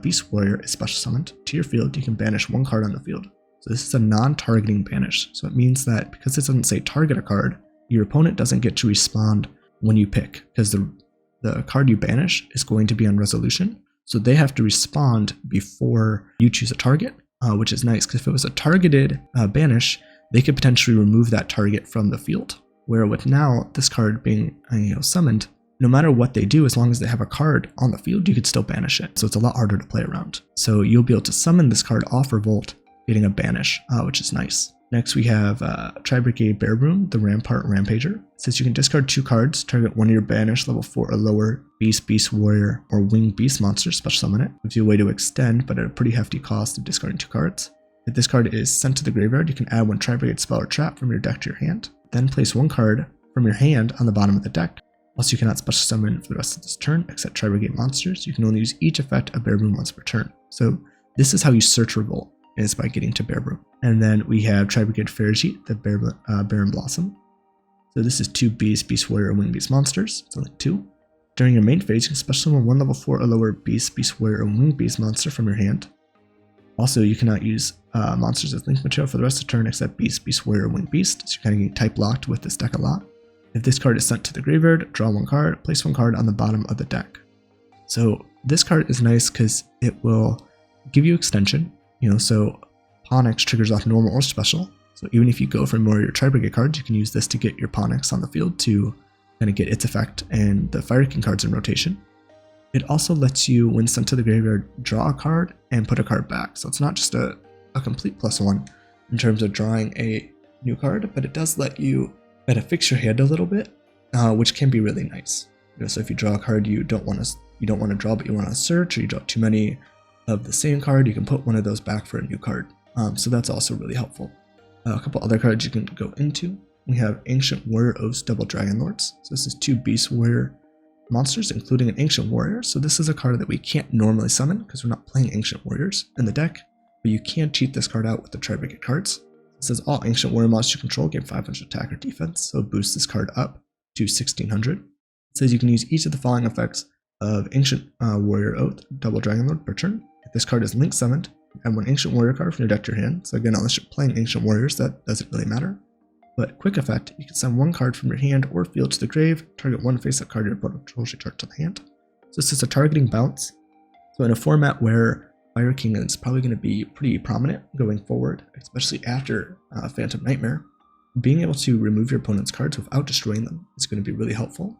beast warrior is special summoned to your field, you can banish one card on the field. So this is a non-targeting banish. So it means that because it doesn't say target a card, your opponent doesn't get to respond when you pick, because the card you banish is going to be on resolution. So they have to respond before you choose a target, which is nice, because if it was a targeted banish, they could potentially remove that target from the field. Where with now this card being summoned, no matter what they do, as long as they have a card on the field, you could still banish it. So it's a lot harder to play around. So you'll be able to summon this card off Revolt, getting a banish, which is nice. Next we have Tri-Brigade Bear Room, the Rampart Rampager. It says you can discard 2 cards, target one of your banished level 4 or lower beast, beast warrior, or winged beast monsters, special summon it. Gives you a way to extend, but at a pretty hefty cost of discarding 2 cards. If this card is sent to the graveyard, you can add 1 Tri-Brigade spell or trap from your deck to your hand. Then place 1 card from your hand on the bottom of the deck. Also, you cannot special summon for the rest of this turn, except Tri-Brigade monsters. You can only use each effect of Bear Room once per turn. So this is how you search Revolt, is by getting to Bear Room. And then we have Tri-Brigade Ferrigite, the Barren Blossom. So this is 2 beast, beast warrior, and winged beast monsters. It's only 2. During your main phase, you can special summon 1 level 4 or lower beast, beast warrior, or winged beast monster from your hand. Also, you cannot use monsters as link material for the rest of the turn except beast, beast warrior, or winged beast. So you're kind of getting type locked with this deck a lot. If this card is sent to the graveyard, draw 1 card, place 1 card on the bottom of the deck. So this card is nice because it will give you extension. So Ponix triggers off normal or special. So even if you go for more of your Tri-Brigade cards, you can use this to get your Ponix on the field to kind of get its effect and the Fire King cards in rotation. It also lets you, when sent to the graveyard, draw a card and put a card back. So it's not just a complete +1 in terms of drawing a new card, but it does let you kind of fix your hand a little bit, which can be really nice. So if you draw a card you don't want to draw, but you want to search, or you draw too many of the same card, you can put one of those back for a new card. So that's also really helpful. A couple other cards you can go into. We have Ancient Warrior Oaths Double Dragon Lords. So this is 2 beast warrior monsters, including an Ancient Warrior. So this is a card that we can't normally summon because we're not playing Ancient Warriors in the deck, but you can cheat this card out with the Tri-Brigade cards. It says all Ancient Warrior monsters you control gain 500 attack or defense, so boost this card up to 1600. It says you can use each of the following effects of Ancient Warrior Oath Double Dragon Lord per turn. If this card is link summoned, add 1 Ancient Warrior card from your deck to your hand. So again, unless you're playing Ancient Warriors, that doesn't really matter. But quick effect, you can send 1 card from your hand or field to the grave, target 1 face-up card your opponent controls, return to the hand. So this is a targeting bounce. So in a format where Fire King is probably going to be pretty prominent going forward, especially after Phantom Nightmare, being able to remove your opponent's cards without destroying them is going to be really helpful.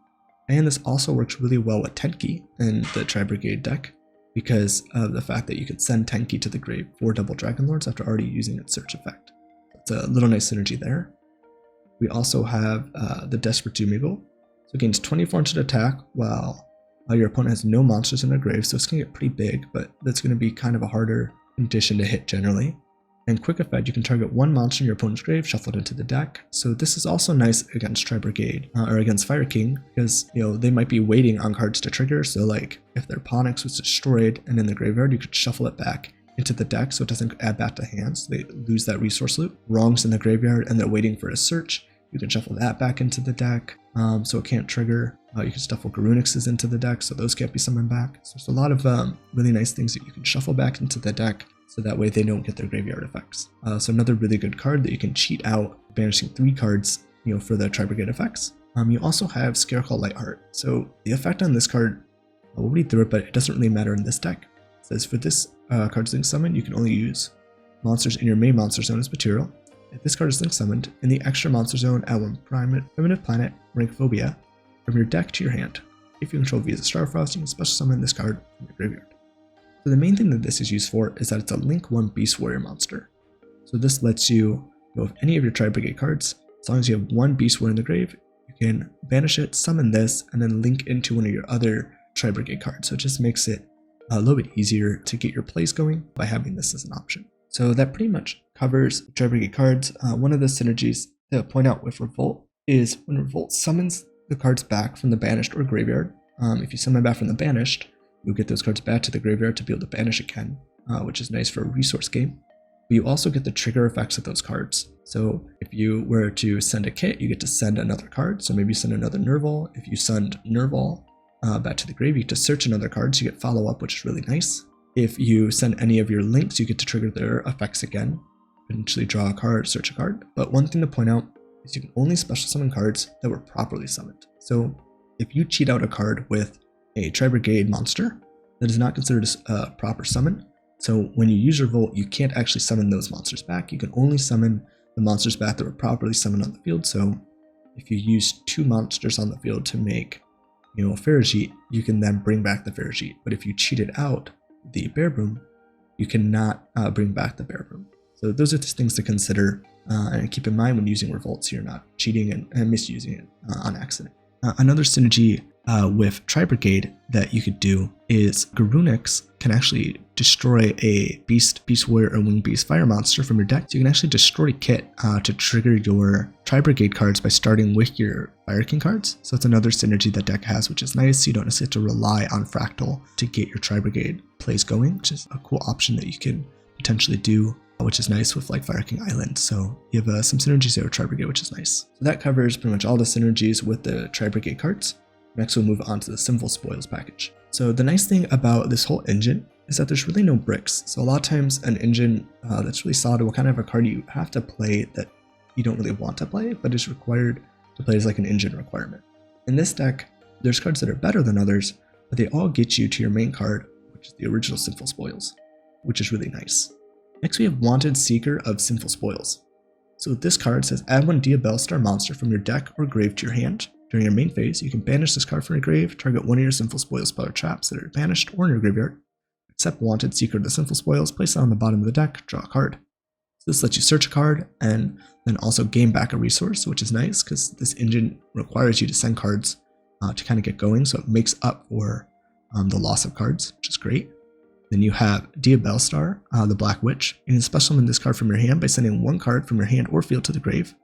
And this also works really well with Tenki in the Tri-Brigade deck, because of the fact that you can send Tenki to the grave for Double Dragon Lords after already using its search effect. It's a little nice synergy there. We also have the Desperate Doom Eagle. So it gains 2400 attack while your opponent has no monsters in their grave, so it's going to get pretty big, but that's going to be kind of a harder condition to hit generally. And quick effect, you can target 1 monster in your opponent's grave, shuffle it into the deck. So this is also nice against Tri-Brigade, or against Fire King, because they might be waiting on cards to trigger. So like if their Ponix was destroyed and in the graveyard, you could shuffle it back into the deck so it doesn't add back to hand, so they lose that resource loop. Wrong's in the graveyard and they're waiting for a search. You can shuffle that back into the deck, so it can't trigger. You can shuffle Garunixes into the deck, so those can't be summoned back. So there's a lot of really nice things that you can shuffle back into the deck, so that way they don't get their graveyard effects. So another really good card that you can cheat out, banishing 3 cards, for the Tri-Brigade effects. You also have Scareclaw Lightheart. So the effect on this card, we'll read through it, but it doesn't really matter in this deck. It says for this card's link summon, you can only use monsters in your main monster zone as material. If this card is link summoned, in the extra monster zone, add 1 primitive planet, rank Phobia, from your deck to your hand. If you control via the Starfrost, you can special summon this card from your graveyard. So the main thing that this is used for is that it's a link 1 Beast Warrior monster. So this lets you go with any of your Tri-Brigade cards, as long as you have 1 Beast Warrior in the grave, you can banish it, summon this, and then link into one of your other Tri-Brigade cards. So it just makes it a little bit easier to get your plays going by having this as an option. So that pretty much covers Tri-Brigade cards. One of the synergies to point out with Revolt is when Revolt summons the cards back from the banished or graveyard. If you summon back from the banished, you'll get those cards back to the graveyard to be able to banish again, which is nice for a resource game. But you also get the trigger effects of those cards. So if you were to send a kit, you get to send another card. So maybe you send another Nerval. If you send Nerval back to the grave, you get to search another card, so you get follow up, which is really nice. If you send any of your links, you get to trigger their effects again, potentially draw a card, search a card. But one thing to point out is you can only special summon cards that were properly summoned. So if you cheat out a card with a Tri-Brigade monster, that is not considered a proper summon. So when you use Revolt, you can't actually summon those monsters back. You can only summon the monsters back that were properly summoned on the field. So if you use 2 monsters on the field to make, a Ferrigite, you can then bring back the Ferrigite. But if you cheated out the Bear Boom, you cannot bring back the Bear Boom. So those are just things to consider and keep in mind when using Revolts. You're not cheating and misusing it on accident. Another synergy with Tri-Brigade that you could do is Garunix can actually destroy a Beast Warrior, or Winged Beast Fire monster from your deck. So you can actually destroy a kit to trigger your Tri-Brigade cards by starting with your Fire King cards. So it's another synergy that deck has, which is nice. You don't necessarily have to rely on Fractal to get your Tri-Brigade plays going, which is a cool option that you can potentially do, which is nice with like Fire King Island. So you have some synergies there with Tri-Brigade, which is nice. So that covers pretty much all the synergies with the Tri-Brigade cards. Next we'll move on to the Sinful Spoils package. So the nice thing about this whole engine is that there's really no bricks. So a lot of times an engine that's really solid will kind of have a card you have to play that you don't really want to play, but is required to play as like an engine requirement. In this deck, there's cards that are better than others, but they all get you to your main card, which is the original Sinful Spoils, which is really nice. Next we have Wanted Seeker of Sinful Spoils. So this card says add 1 Diabellstar monster from your deck or grave to your hand. During your main phase, you can banish this card from your grave, target one of your Sinful Spoils spell or traps that are banished or in your graveyard. Accept Wanted Seeker of the Sinful Spoils, place it on the bottom of the deck, draw a card. So this lets you search a card and then also gain back a resource, which is nice because this engine requires you to send cards to kind of get going, so it makes up for the loss of cards, which is great. Then you have Diabellstar, the Black Witch. You can special summon this card from your hand by sending 1 card from your hand or field to the grave.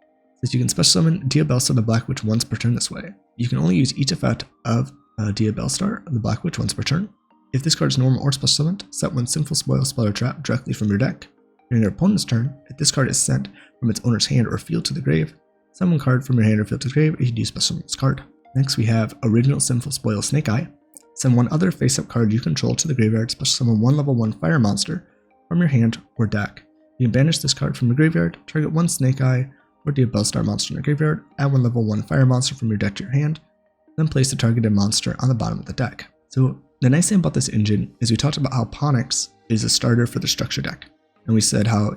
Says you can special summon Diabellstar the Black Witch once per turn this way. You can only use each effect of Diabellstar the Black Witch once per turn. If this card is normal or special summoned, set 1 Sinful Spoils spell or trap directly from your deck. During your opponent's turn, if this card is sent from its owner's hand or field to the grave, send 1 card from your hand or field to the grave if you do special summon this card. Next we have Original Sinful Spoils Snake Eye. Send 1 other face-up card you control to the graveyard, special summon 1 level 1 fire monster from your hand or deck. You can banish this card from your graveyard, target 1 Snake Eye or Diabellstar monster in your graveyard, add 1 level 1 fire monster from your deck to your hand, then place the targeted monster on the bottom of the deck. So the nice thing about this engine is we talked about how Ponix is a starter for the structure deck. And we said how,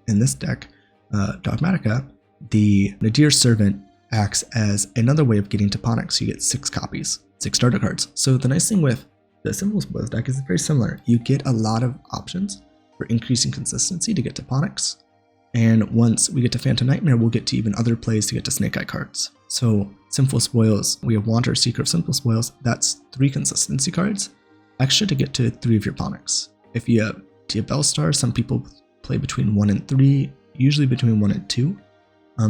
in this deck, Dogmatika, the Nadir Servant acts as another way of getting to Ponix. You get 6 copies, 6 starter cards. So the nice thing with the Sinful Spoils deck is it's very similar. You get a lot of options for increasing consistency to get to Ponix. And once we get to Phantom Nightmare, we'll get to even other plays to get to Snake Eye cards. So Sinful Spoils, we have Wanted Seeker of Sinful Spoils. That's 3 consistency cards, extra to get to 3 of your Ponix. If you have Diabellstar, some people play between 1 and 3, usually between 1 and 2.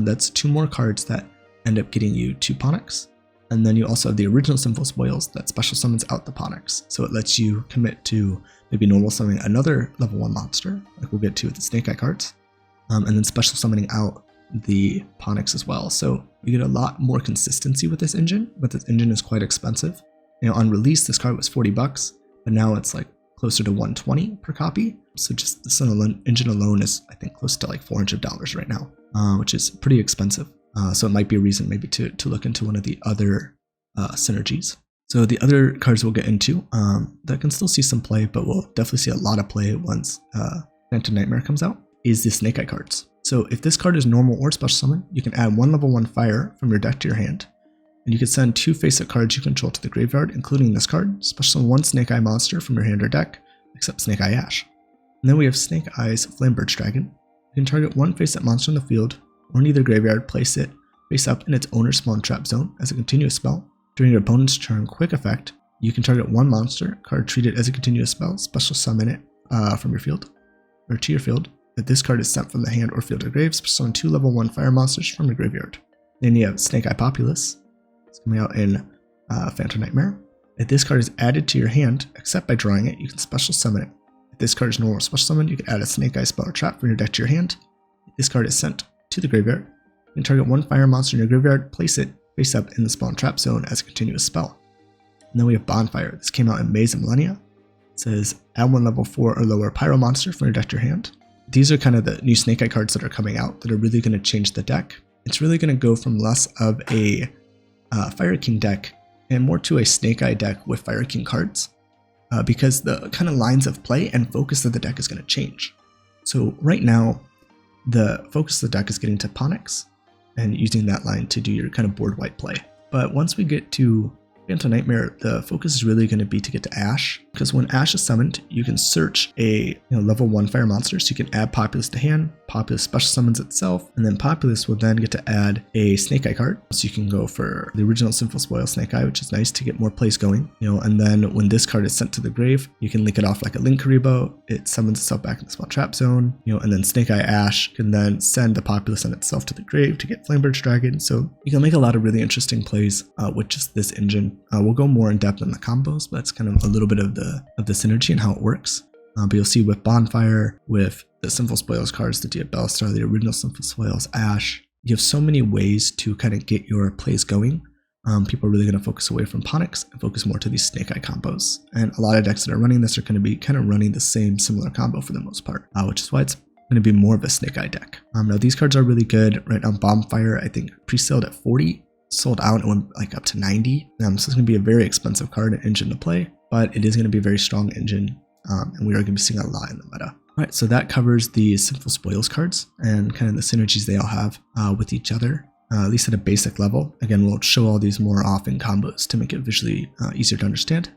That's 2 more cards that end up getting you 2 Ponix. And then you also have the original Sinful Spoils that special summons out the Ponix. So it lets you commit to maybe normal summoning another level 1 monster, like we'll get to with the Snake Eye cards. And then special summoning out the Ponix as well. So you get a lot more consistency with this engine, but this engine is quite expensive. On release, this card was $40, but now it's like closer to $120 per copy. So just this engine alone is, I think, close to like $400 right now, which is pretty expensive. So it might be a reason maybe to look into one of the other synergies. So the other cards we'll get into that can still see some play, but we'll definitely see a lot of play once Phantom Nightmare comes out, is the Snake Eye cards. So if this card is normal or special summon, you can add 1 level 1 fire from your deck to your hand, and you can send 2 face-up cards you control to the graveyard, including this card. Special summon 1 Snake Eye monster from your hand or deck, except Snake Eye Ash. And then we have Snake Eye's Flamebirch Dragon. You can target 1 face-up monster in the field, or in either graveyard, place it face up in its owner's spawn trap zone as a continuous spell. During your opponent's turn quick effect, you can target 1 monster card treated as a continuous spell, special summon it from your field, or to your field. If this card is sent from the hand or field to grave, summon 2 level 1 fire monsters from your graveyard. Then you have Snake Eye Populus. It's coming out in Phantom Nightmare. If this card is added to your hand, except by drawing it, you can special summon it. If this card is normal special summon, you can add a Snake Eye spell or trap from your deck to your hand. If this card is sent to the graveyard, you can target one fire monster in your graveyard, place it face up in the spawn trap zone as a continuous spell. And then we have Bonfire. This came out in Maze of Millennia. It says add one level 4 or lower pyro monster from your deck to your hand. These are kind of the new Snake Eye cards that are coming out that are really going to change the deck. It's really going to go from less of a Fire King deck and more to a Snake Eye deck with Fire King cards, because the kind of lines of play and focus of the deck is going to change. So right now, the focus of the deck is getting to Ponix and using that line to do your kind of board wipe play. But once we get to Nightmare, the focus is really going to be to get to Ash, because when Ash is summoned, you can search a level 1 fire monster, so you can add Populus to hand. Populus special summons itself, and then Populus will then get to add a Snake Eye card, so you can go for the original Sinful Spoils Snake Eye, which is nice to get more plays going. And then when this card is sent to the grave, you can link it off like a Link Karibo. It summons itself back in the spawn trap zone, and then Snake Eye Ash can then send the Populus on itself to the grave to get Flamebird's Dragon. So you can make a lot of really interesting plays with just this engine. We'll go more in depth in the combos, but that's kind of a little bit of the synergy and how it works. But you'll see with Bonfire, with the Sinful Spoils cards, the Bestower, the original Sinful Spoils Ash, you have so many ways to kind of get your plays going. People are really going to focus away from Ponix and focus more to these Snake Eye combos. And a lot of decks that are running this are going to be kind of running the same similar combo for the most part, which is why it's going to be more of a Snake Eye deck. Now these cards are really good. Right now, Bonfire, I think pre-sold at 40, sold out and went like up to 90. So it's going to be a very expensive card and engine to play, but it is going to be a very strong engine. And we are going to be seeing a lot in the meta. All right, so that covers the Sinful Spoils cards and kind of the synergies they all have with each other, at least at a basic level. Again, we'll show all these more off in combos to make it visually easier to understand.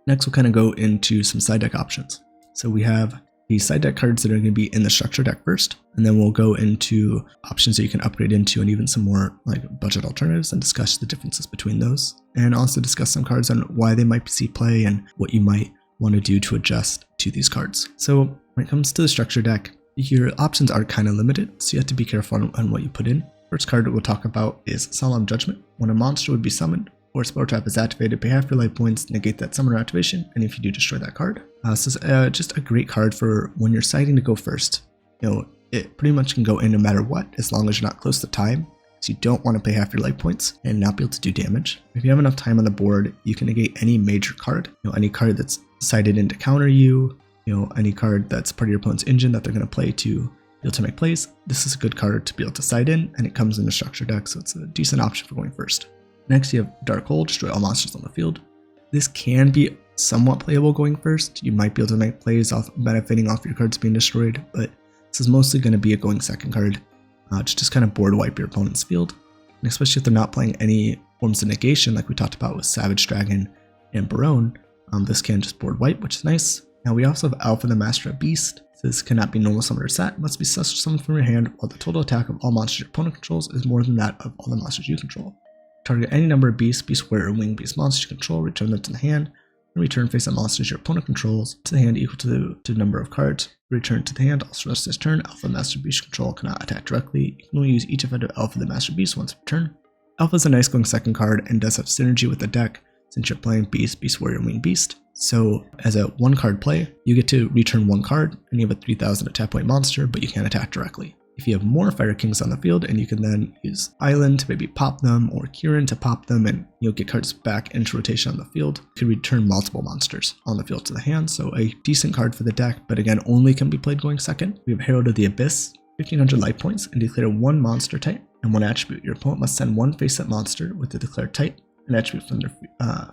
Next, we'll kind of go into some side deck options. So we have the side deck cards that are going to be in the structure deck first, and then we'll go into options that you can upgrade into and even some more like budget alternatives and discuss the differences between those, and also discuss some cards on why they might see play and what you might want to do to adjust to these cards. So when it comes to the structure deck, your options are kind of limited, so you have to be careful on what you put in. First card we'll talk about is Solemn Judgment. When a monster would be summoned or a spell trap is activated, pay half your life points, negate that summoner activation, and if you do, destroy that card. So it's just a great card for when you're deciding to go first. It pretty much can go in no matter what, as long as you're not close to time. So you don't want to pay half your life points and not be able to do damage. If you have enough time on the board, you can negate any major card. Any card that's decided in to counter you, any card that's part of your opponent's engine that they're going to play to be able to make plays. This is a good card to be able to side in, and it comes in the structure deck, so it's a decent option for going first. Next, you have Dark Hole, destroy all monsters on the field. This can be somewhat playable going first. You might be able to make plays off benefiting off your cards being destroyed, but this is mostly going to be a going second card to just kind of board wipe your opponent's field, and especially if they're not playing any forms of negation like we talked about with Savage Dragon and Barone. This can just board wipe, which is nice. Now we also have Alpha the Master of Beast. This cannot be normal summoned or set, must be special summoned from your hand while the total attack of all monsters your opponent controls is more than that of all the monsters you control. Target any number of beasts, beast warrior, or winged beast monsters you control, return them to the hand, and return face up monsters your opponent controls to the hand equal to the number of cards. Return to the hand. Also rest this turn. Alpha Master Beast control cannot attack directly. You can only use each effect of Alpha the Master Beast once per turn. Alpha is a nice going second card and does have synergy with the deck since you're playing Beast, Beast Warrior, Winged Beast. So as a one card play, you get to return one card and you have a 3000 attack point monster, but you can't attack directly. If you have more Fire Kings on the field, and you can then use Island to maybe pop them, or Kirin to pop them, and you'll get cards back into rotation on the field, you can return multiple monsters on the field to the hand. So a decent card for the deck, but again, only can be played going second. We have Herald of the Abyss, 1500 life points, and declare one monster type and one attribute. Your opponent must send one face-up monster with the declared type and attribute from their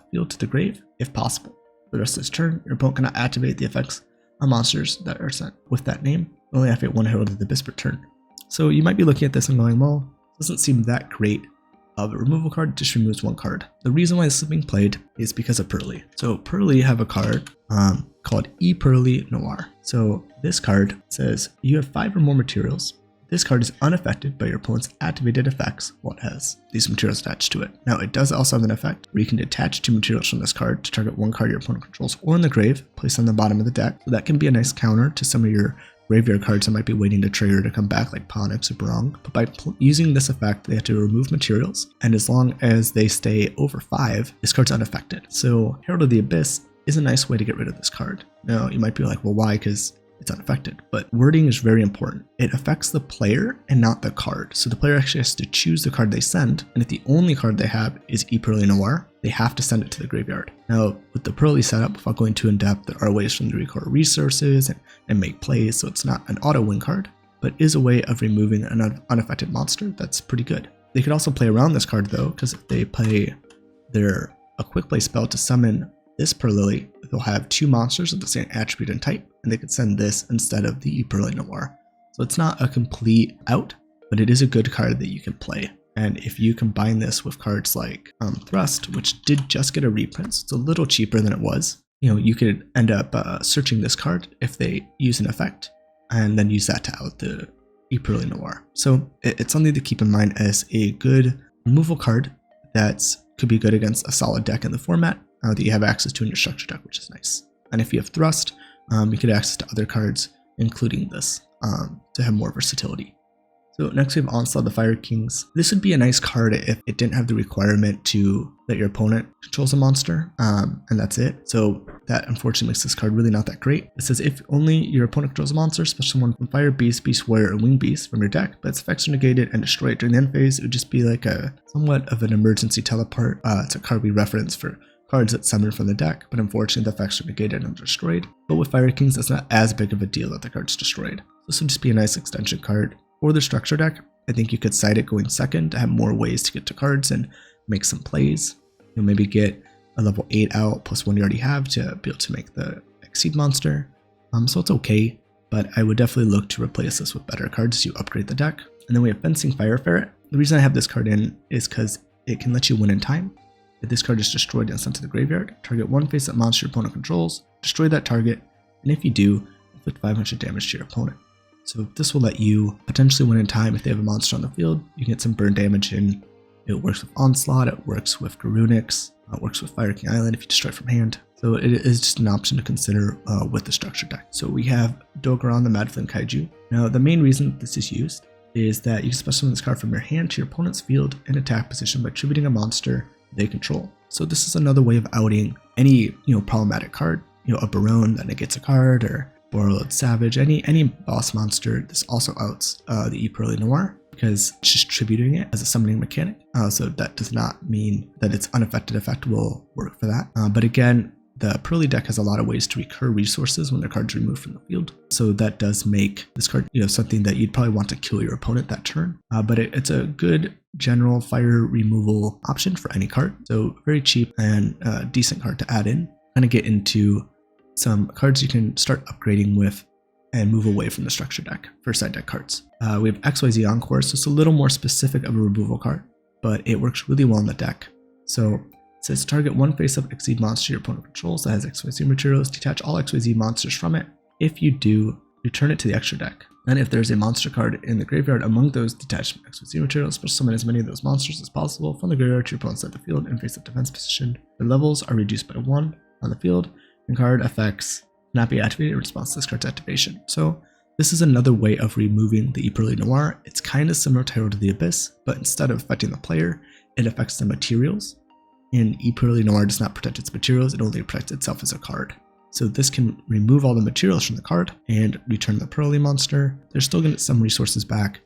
field to the grave, if possible. For the rest of this turn, your opponent cannot activate the effects on monsters that are sent with that name. You only activate one Herald of the Abyss per turn. So you might be looking at this and going, well, it doesn't seem that great of a removal card, it just removes one card. The reason why this is being played is because of Purrely. So Purrely have a card called Purrely Noir. So this card says you have 5 or more materials. This card is unaffected by your opponent's activated effects while it has these materials attached to it. Now it does also have an effect where you can detach 2 materials from this card to target one card your opponent controls or in the grave, placed on the bottom of the deck. So that can be a nice counter to some of your graveyard cards that might be waiting to trigger to come back, like Ponix or Brong. But by using this effect, they have to remove materials, and as long as they stay over 5, this card's unaffected. So Herald of the Abyss is a nice way to get rid of this card. Now, you might be like, well, why? Because it's unaffected. But wording is very important. It affects the player and not the card. So the player actually has to choose the card they send, and if the only card they have is Purrely Noir, they have to send it to the graveyard. Now, with the Purrely setup, without going too in depth, there are ways for them to recover resources and make plays, so it's not an auto win card, but is a way of removing an unaffected monster that's pretty good. They could also play around this card though, because if they play a quick play spell to summon this Purrely, they'll have 2 monsters of the same attribute and type, and they could send this instead of the Purrely Noir. So it's not a complete out, but it is a good card that you can play. And if you combine this with cards like Thrust, which did just get a reprint, so it's a little cheaper than it was, you could end up searching this card if they use an effect, and then use that to out the Purrely Noir. So it's something to keep in mind as a good removal card that could be good against a solid deck in the format that you have access to in your structure deck, which is nice. And if you have Thrust, you could access to other cards, including this, to have more versatility. So next we have Onslaught of the Fire Kings. This would be a nice card if it didn't have the requirement to that your opponent controls a monster, and that's it. So that unfortunately makes this card really not that great. It says if only your opponent controls a monster, special one from Fire Beast, Beast Warrior, or Wing Beast from your deck, but its effects are negated and destroyed during the end phase, it would just be like a somewhat of an emergency teleport. It's a card we reference for cards that summon from the deck, but unfortunately the effects are negated and destroyed. But with Fire Kings, that's not as big of a deal that the card's destroyed. This would just be a nice extension card. For the structure deck, I think you could side it going second to have more ways to get to cards and make some plays. You'll maybe get a level 8 out plus one you already have to be able to make the Exceed monster. So it's okay, but I would definitely look to replace this with better cards as you upgrade the deck. And then we have Fencing Fire Ferret. The reason I have this card in is because it can let you win in time. If this card is destroyed and sent to the graveyard, target one face-up monster your opponent controls, destroy that target, and if you do, inflict 500 damage to your opponent. So this will let you potentially win in time if they have a monster on the field. You can get some burn damage in. It works with Onslaught, it works with Garunix, it works with Fire King Island if you destroy it from hand. So it is just an option to consider with the structure deck. So we have Dogaron, the Mad Flame Kaiju. Now the main reason this is used is that you can special summon this card from your hand to your opponent's field in attack position by attributing a monster they control. So this is another way of outing any problematic card. A Barone that negates a card, or Borrowed Savage, any boss monster. This also outs the Purrely Noir because it's just tributing it as a summoning mechanic. So that does not mean that its unaffected effect will work for that. But again, the Purrely deck has a lot of ways to recur resources when their card's removed from the field. So that does make this card something that you'd probably want to kill your opponent that turn. But it's a good general fire removal option for any card. So very cheap and decent card to add in. Kind of get into some cards you can start upgrading with and move away from the structure deck for side deck cards. We have XYZ Encore, so it's a little more specific of a removal card, but it works really well in the deck. So it says target one face-up Exceed monster your opponent controls that has XYZ materials, detach all XYZ monsters from it. If you do, return it to the extra deck. And if there's a monster card in the graveyard among those detached XYZ materials, special summon as many of those monsters as possible from the graveyard to your opponent's side of the field in face-up defense position. Their levels are reduced by 1 on the field, and card effects cannot be activated in response to this card's activation. So this is another way of removing the Purrely Noir. It's kind of similar to Herald of the Abyss, but instead of affecting the player, it affects the materials. And Purrely Noir does not protect its materials, it only protects itself as a card. So this can remove all the materials from the card and return the Purrely monster. They're still going to get some resources back,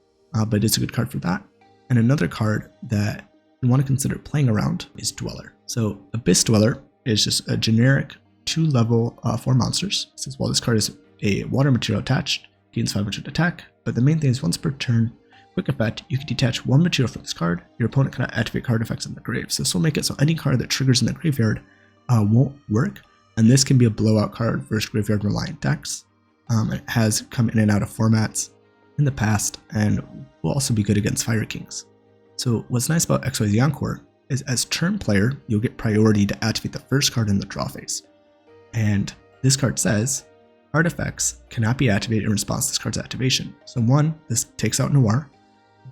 but it's a good card for that. And another card that you want to consider playing around is Dweller. So Abyss Dweller is just a generic 2-level 4 monsters. It says while this card is a water material attached, gains 500 attack, but the main thing is once per turn, quick effect, you can detach 1 material from this card. Your opponent cannot activate card effects in the grave. So this will make it so any card that triggers in the graveyard won't work, and this can be a blowout card versus graveyard reliant decks. It has come in and out of formats in the past and will also be good against Fire Kings. So what's nice about XYZ Encore is as turn player, you'll get priority to activate the first card in the draw phase. And this card says, card effects cannot be activated in response to this card's activation. So 1, this takes out Noir,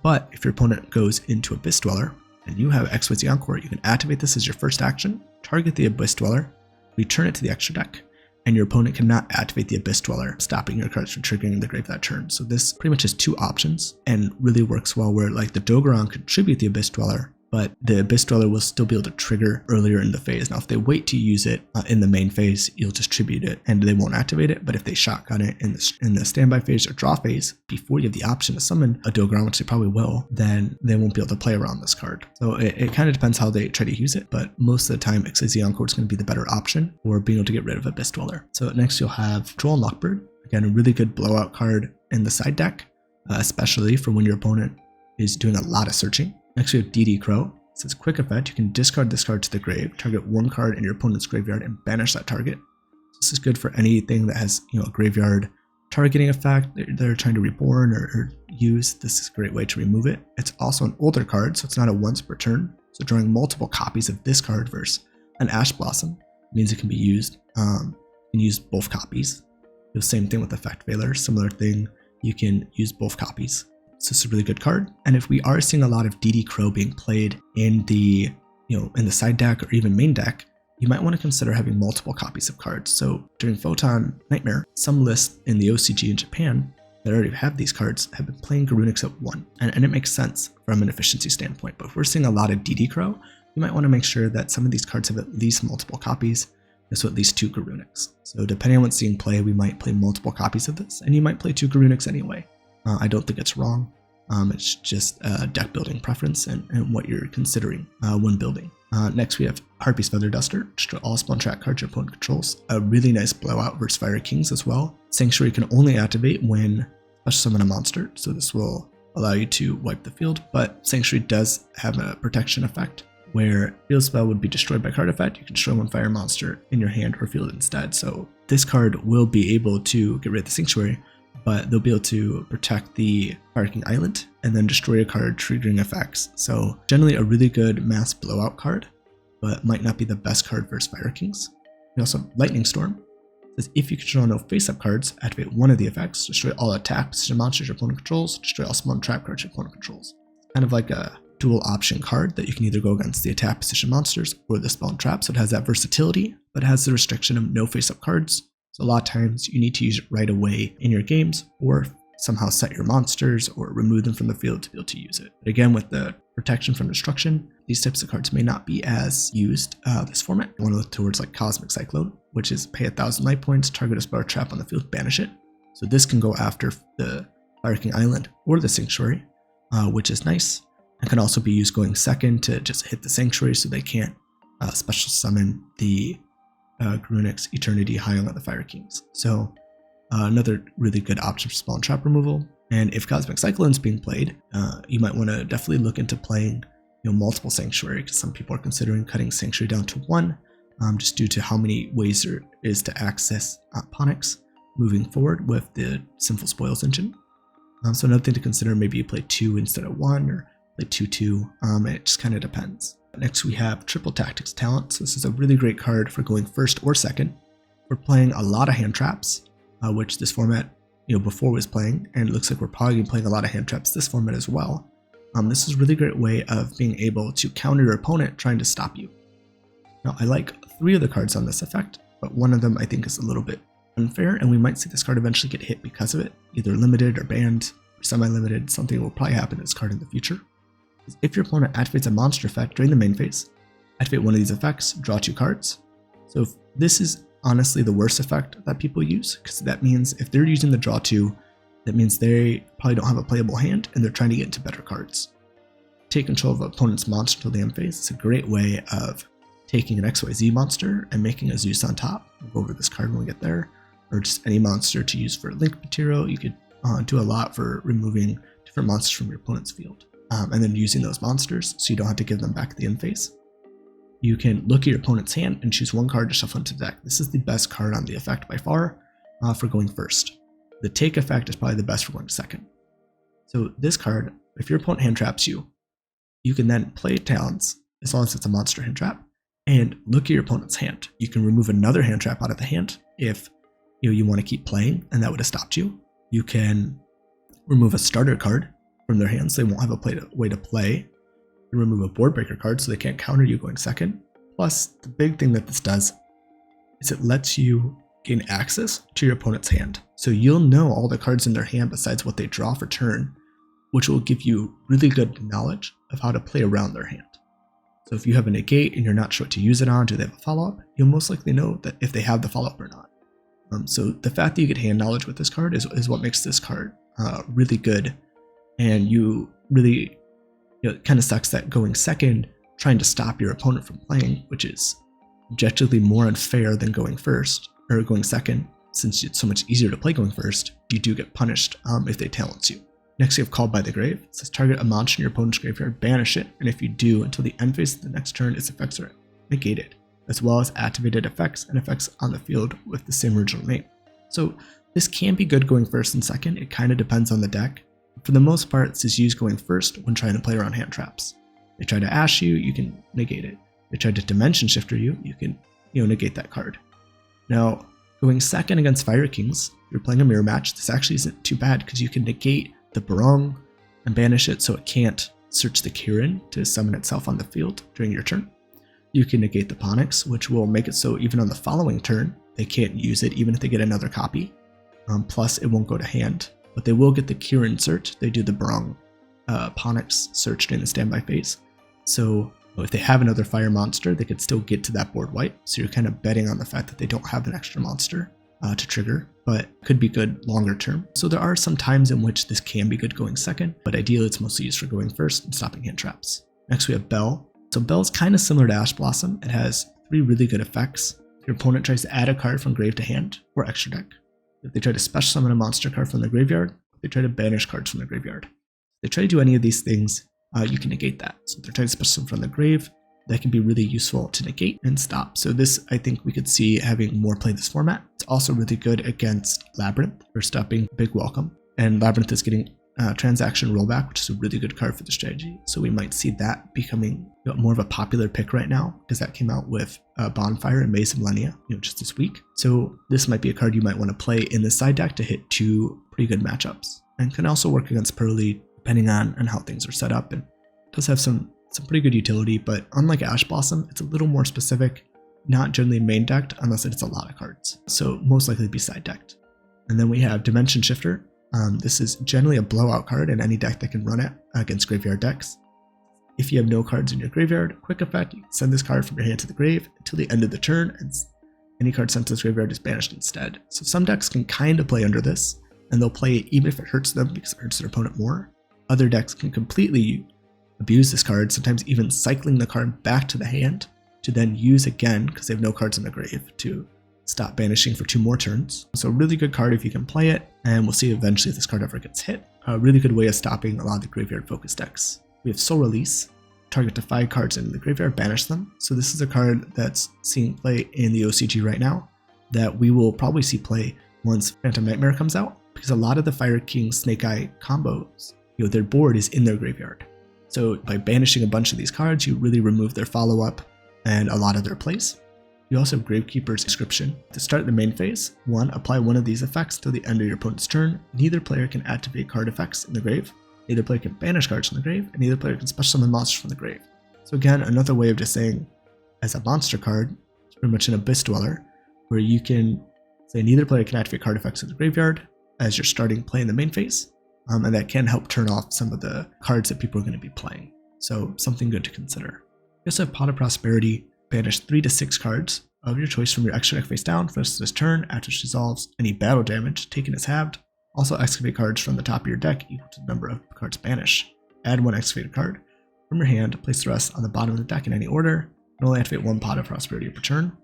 but if your opponent goes into Abyss Dweller and you have XYZ Encore, you can activate this as your first action, target the Abyss Dweller, return it to the extra deck, and your opponent cannot activate the Abyss Dweller, stopping your cards from triggering the grave that turn. So this pretty much has two options and really works well where like the Dogoron could tribute the Abyss Dweller, but the Abyss Dweller will still be able to trigger earlier in the phase. Now, if they wait to use it in the main phase, you'll just tribute it and they won't activate it. But if they shotgun it in the standby phase or draw phase before you have the option to summon a Dogoron, which they probably will, then they won't be able to play around this card. So it kind of depends how they try to use it, but most of the time, Ixazi Encore is going to be the better option for being able to get rid of Abyss Dweller. So next you'll have Droll and Lockbird. Again, a really good blowout card in the side deck, especially for when your opponent is doing a lot of searching. Next we have DD Crow. It says quick effect, you can discard this card to the grave, target one card in your opponent's graveyard and banish that target. This is good for anything that has, a graveyard targeting effect they're trying to reborn or use. This is a great way to remove it. It's also an older card, so it's not a once per turn. So drawing multiple copies of this card versus an Ash Blossom means it can be used. You can use both copies. The same thing with Effect Veiler, similar thing. You can use both copies. So this is a really good card. And if we are seeing a lot of DD Crow being played in the, in the side deck or even main deck, you might want to consider having multiple copies of cards. So during Photon Nightmare, some lists in the OCG in Japan that already have these cards have been playing Garunix at 1. And it makes sense from an efficiency standpoint. But if we're seeing a lot of DD Crow, you might want to make sure that some of these cards have at least multiple copies. So at least 2 Garunix. So depending on what's seeing play, we might play multiple copies of this, and you might play 2 Garunix anyway. I don't think it's wrong. It's just deck building preference and what you're considering when building. Next we have Harpy's Feather Duster. Destroy all spawn trap cards your opponent controls. A really nice blowout versus Fire Kings as well. Sanctuary can only activate when special summon a monster, so this will allow you to wipe the field, but Sanctuary does have a protection effect where field spell would be destroyed by card effect. You can destroy one fire monster in your hand or field instead. So this card will be able to get rid of the Sanctuary, but they'll be able to protect the Fire King Island and then destroy a card triggering effects. So generally a really good mass blowout card, but might not be the best card versus Fire Kings. We also have Lightning Storm. It says if you control no face-up cards, activate one of the effects, destroy all attack position monsters your opponent controls, destroy all spawn trap cards your opponent controls. Kind of like a dual option card that you can either go against the attack position monsters or the spawn trap. So it has that versatility, but it has the restriction of no face-up cards. So a lot of times you need to use it right away in your games or somehow set your monsters or remove them from the field to be able to use it. But again, with the protection from destruction, these types of cards may not be as used this format. You want to look towards like Cosmic Cyclone, which is pay 1,000 life points, target a spell or trap on the field, banish it. So this can go after the Fire King Island or the Sanctuary, which is nice. It can also be used going second to just hit the Sanctuary so they can't special summon the Garunix, Eternity, Hyang, or the Fire Kings. So another really good option for spawn trap removal. And if Cosmic Cyclone is being played, you might want to definitely look into playing multiple Sanctuary, because some people are considering cutting Sanctuary down to 1 just due to how many ways there is to access Ponix moving forward with the Sinful Spoils Engine. So another thing to consider, maybe you play 2 instead of 1, or play 2/2. It just kind of depends. Next we have Triple Tactics Talent. So this is a really great card for going first or second. We're playing a lot of hand traps, which this format before was playing, and it looks like we're probably playing a lot of hand traps this format as well. This is a really great way of being able to counter your opponent trying to stop you. Now I like 3 of the cards on this effect, but one of them I think is a little bit unfair, and we might see this card eventually get hit because of it, either limited or banned or semi-limited. Something will probably happen to this card in the future. If your opponent activates a monster effect during the main phase, activate one of these effects, draw 2 cards. So if this is honestly the worst effect that people use, because that means if they're using the draw 2, that means they probably don't have a playable hand and they're trying to get into better cards. Take control of an opponent's monster until the end phase. It's a great way of taking an XYZ monster and making a Zeus on top. We'll go over this card when we get there. Or just any monster to use for link material. You could do a lot for removing different monsters from your opponent's field. And then using those monsters so you don't have to give them back at the end phase. You can look at your opponent's hand and choose 1 card to shuffle into the deck. This is the best card on the effect by far for going first. The take effect is probably the best for going second. So this card, if your opponent hand traps you, you can then play Talons, as long as it's a monster hand trap, and look at your opponent's hand. You can remove another hand trap out of the hand if you want to keep playing and that would have stopped you. You can remove a starter card from their hands, they won't have a way to play. You remove a board breaker card so they can't counter you going second. Plus, the big thing that this does is it lets you gain access to your opponent's hand. So you'll know all the cards in their hand besides what they draw for turn, which will give you really good knowledge of how to play around their hand. So if you have a negate and you're not sure what to use it on, do they have a follow-up, you'll most likely know that if they have the follow-up or not. So the fact that you get hand knowledge with this card is what makes this card really good. And you really, it kind of sucks that going second, trying to stop your opponent from playing, which is objectively more unfair than going first, or going second, since it's so much easier to play going first, you do get punished if they talents you. Next, you have Called by the Grave. It says target a monster in your opponent's graveyard, banish it, and if you do, until the end phase of the next turn, its effects are negated, as well as activated effects and effects on the field with the same original name. So this can be good going first and second. It kind of depends on the deck. For the most part, this is used going first when trying to play around hand traps. They try to ash you can negate it. They try to dimension shifter you can negate that card. Now, going second against Fire Kings, you're playing a mirror match. This actually isn't too bad because you can negate the Barong and banish it so it can't search the Kirin to summon itself on the field during your turn. You can negate the Ponix, which will make it so even on the following turn, they can't use it even if they get another copy. Plus, it won't go to hand, but they will get the Kirin search. They do the Barong Ponix search during the standby phase. So if they have another fire monster, they could still get to that board wipe. So you're kind of betting on the fact that they don't have an extra monster to trigger, but could be good longer term. So there are some times in which this can be good going second, but ideally it's mostly used for going first and stopping hand traps. Next we have Bell. So Bell's kind of similar to Ash Blossom. It has 3 really good effects. If your opponent tries to add a card from grave to hand or extra deck. If they try to special summon a monster card from the graveyard, if they try to banish cards from the graveyard. If they try to do any of these things, you can negate that. So if they're trying to special summon from the grave, that can be really useful to negate and stop. So this, I think we could see having more play this format. It's also really good against Labyrinth for stopping Big Welcome. And Labyrinth is getting transaction rollback, which is a really good card for the strategy. So we might see that becoming more of a popular pick right now because that came out with Bonfire and Maze of Millennia, just this week. So this might be a card you might want to play in the side deck to hit 2 pretty good matchups, and can also work against Purrely depending on how things are set up. And it does have some pretty good utility, but unlike Ash Blossom, it's a little more specific, not generally main decked unless it's a lot of cards. So most likely to be side decked. And then we have Dimension Shifter. This is generally a blowout card in any deck that can run it against graveyard decks. If you have no cards in your graveyard, quick effect, you can send this card from your hand to the grave until the end of the turn, and any card sent to this graveyard is banished instead. So some decks can kind of play under this, and they'll play it even if it hurts them because it hurts their opponent more. Other decks can completely abuse this card, sometimes even cycling the card back to the hand to then use again because they have no cards in the grave to stop banishing for 2 more turns. So a really good card if you can play it, and we'll see eventually if this card ever gets hit. A really good way of stopping a lot of the graveyard focus decks. We have Soul Release. Target to 5 cards in the graveyard, banish them. So this is a card that's seeing play in the OCG right now that we will probably see play once Phantom Nightmare comes out, because a lot of the Fire King Snake Eye combos, their board is in their graveyard. So by banishing a bunch of these cards, you really remove their follow-up and a lot of their plays. You also have Gravekeeper's Inscription. To start the main phase, 1. Apply one of these effects till the end of your opponent's turn. Neither player can activate card effects in the grave. Neither player can banish cards from the grave, and neither player can special summon monsters from the grave. So again, another way of just saying, as a monster card, it's pretty much an Abyss Dweller, where you can say neither player can activate card effects in the graveyard as you're starting play in the main phase. And that can help turn off some of the cards that people are going to be playing. So something good to consider. You also have Pot of Prosperity. Banish 3 to 6 cards of your choice from your extra deck face down for this turn. After it dissolves, any battle damage taken is halved. Also excavate cards from the top of your deck equal to the number of cards banished. Add 1 excavated card from your hand, place the rest on the bottom of the deck in any order, and only activate 1 Pot of Prosperity per turn.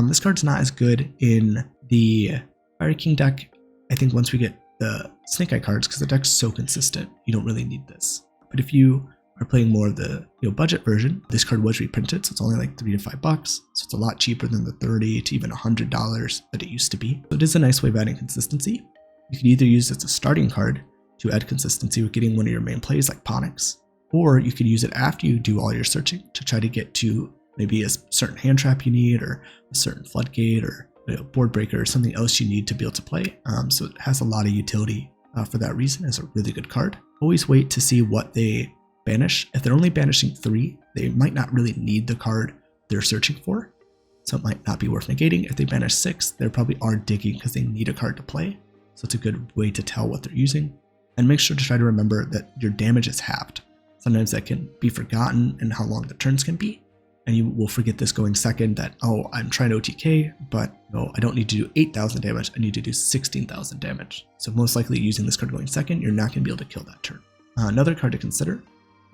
This card's not as good in the Fire King deck. I think once we get the Snake Eye cards, because the deck's so consistent, you don't really need this. But if you are playing more of the budget version, this card was reprinted, so it's only like $3 to $5, so it's a lot cheaper than the $30 to even $100 that it used to be. So it is a nice way of adding consistency. You can either use it as a starting card to add consistency with getting one of your main plays like Ponix, or you could use it after you do all your searching to try to get to maybe a certain hand trap you need, or a certain floodgate, or board breaker, or something else you need to be able to play. So it has a lot of utility for that reason. It's a really good card. Always wait to see what they banish. If they're only banishing 3, they might not really need the card they're searching for. so it might not be worth negating. If they banish 6, they probably are digging because they need a card to play, so it's a good way to tell what they're using. And make sure to try to remember that your damage is halved. Sometimes that can be forgotten and how long the turns can be, and you will forget this going second that, oh, I'm trying to OTK, but no, I don't need to do 8,000 damage, I need to do 16,000 damage. So most likely using this card going second, you're not going to be able to kill that turn. Another card to consider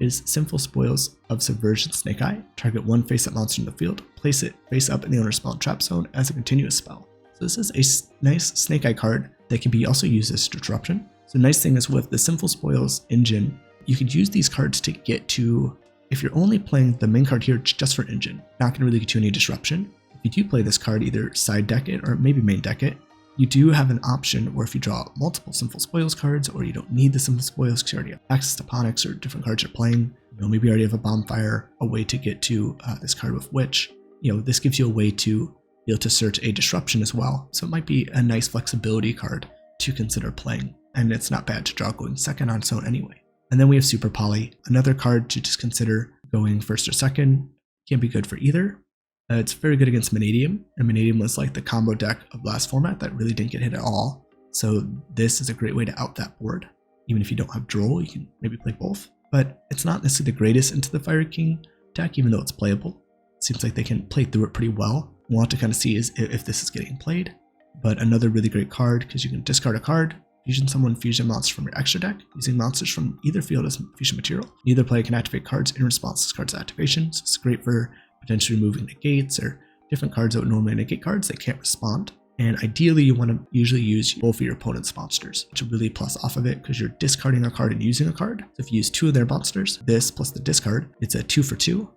is Sinful Spoils of Subversion Snake Eye. Target one face-up monster in the field, place it face up in the owner's spawn trap zone as a continuous spell. So this is a nice Snake Eye card that can be also used as disruption. So the nice thing is with the Sinful Spoils engine, you could use these cards to get to, if you're only playing the main card here just for engine, not going to really get you any disruption. If you do play this card, either side deck it or maybe main deck it, you do have an option where if you draw multiple Sinful Spoils cards, or you don't need the Sinful Spoils because you already have access to Ponix or different cards you're playing, maybe you already have a Bonfire, a way to get to this card with Witch, this gives you a way to be able to search a disruption as well. So it might be a nice flexibility card to consider playing, and it's not bad to draw going second on its own anyway. And then we have Super Poly, another card to just consider going first or second. Can be good for either. It's very good against Manadium, and Manadium was like the combo deck of last format that really didn't get hit at all. So this is a great way to out that board. Even if you don't have Droll, you can maybe play both. But it's not necessarily the greatest into the Fire King deck, even though it's playable. It seems like they can play through it pretty well. We'll have to kind of see is if this is getting played. But another really great card, because you can discard a card, fusion summon fusion monster from your extra deck, using monsters from either field as fusion material. Neither player can activate cards in response to this card's activation, so it's great for potentially removing negates or different cards that would normally negate cards that can't respond. And ideally, you want to usually use both of your opponent's monsters to really plus off of it, because you're discarding a card and using a card. So if you use 2 of their monsters, this plus the discard, it's a 2 for 2.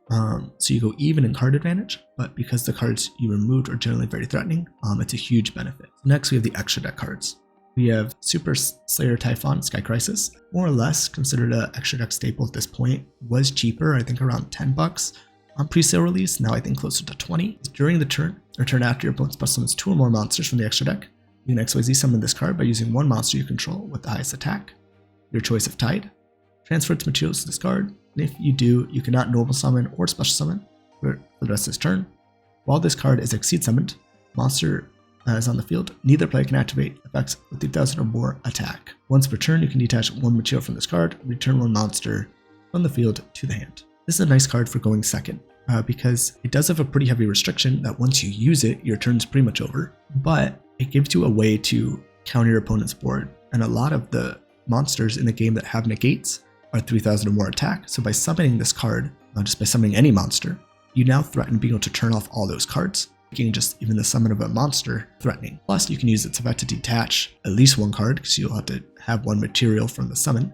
So you go even in card advantage, but because the cards you removed are generally very threatening, it's a huge benefit. Next, we have the extra deck cards. We have Super Slayer Typhon Sky Crisis, more or less considered an extra deck staple at this point. Was cheaper, I think around $10 on pre-sale release, now I think closer to 20. During the turn, or turn after your opponent special summons 2 or more monsters from the extra deck, you can XYZ summon this card by using one monster you control with the highest attack, your choice of Tide, transfer its materials to this card, and if you do, you cannot normal summon or special summon for the rest of this turn. While this card is Exceed summoned, monster is on the field, neither player can activate effects with 3,000 or more attack. Once per turn, you can detach one material from this card, return one monster from the field to the hand. This is a nice card for going second, because it does have a pretty heavy restriction that once you use it, your turn's pretty much over, but it gives you a way to counter your opponent's board. And a lot of the monsters in the game that have negates are 3,000 or more attack, so by summoning this card, just by summoning any monster, you now threaten being able to turn off all those cards, making just even the summon of a monster threatening. Plus, you can use its effect to detach at least one card, because you'll have to have one material from the summon,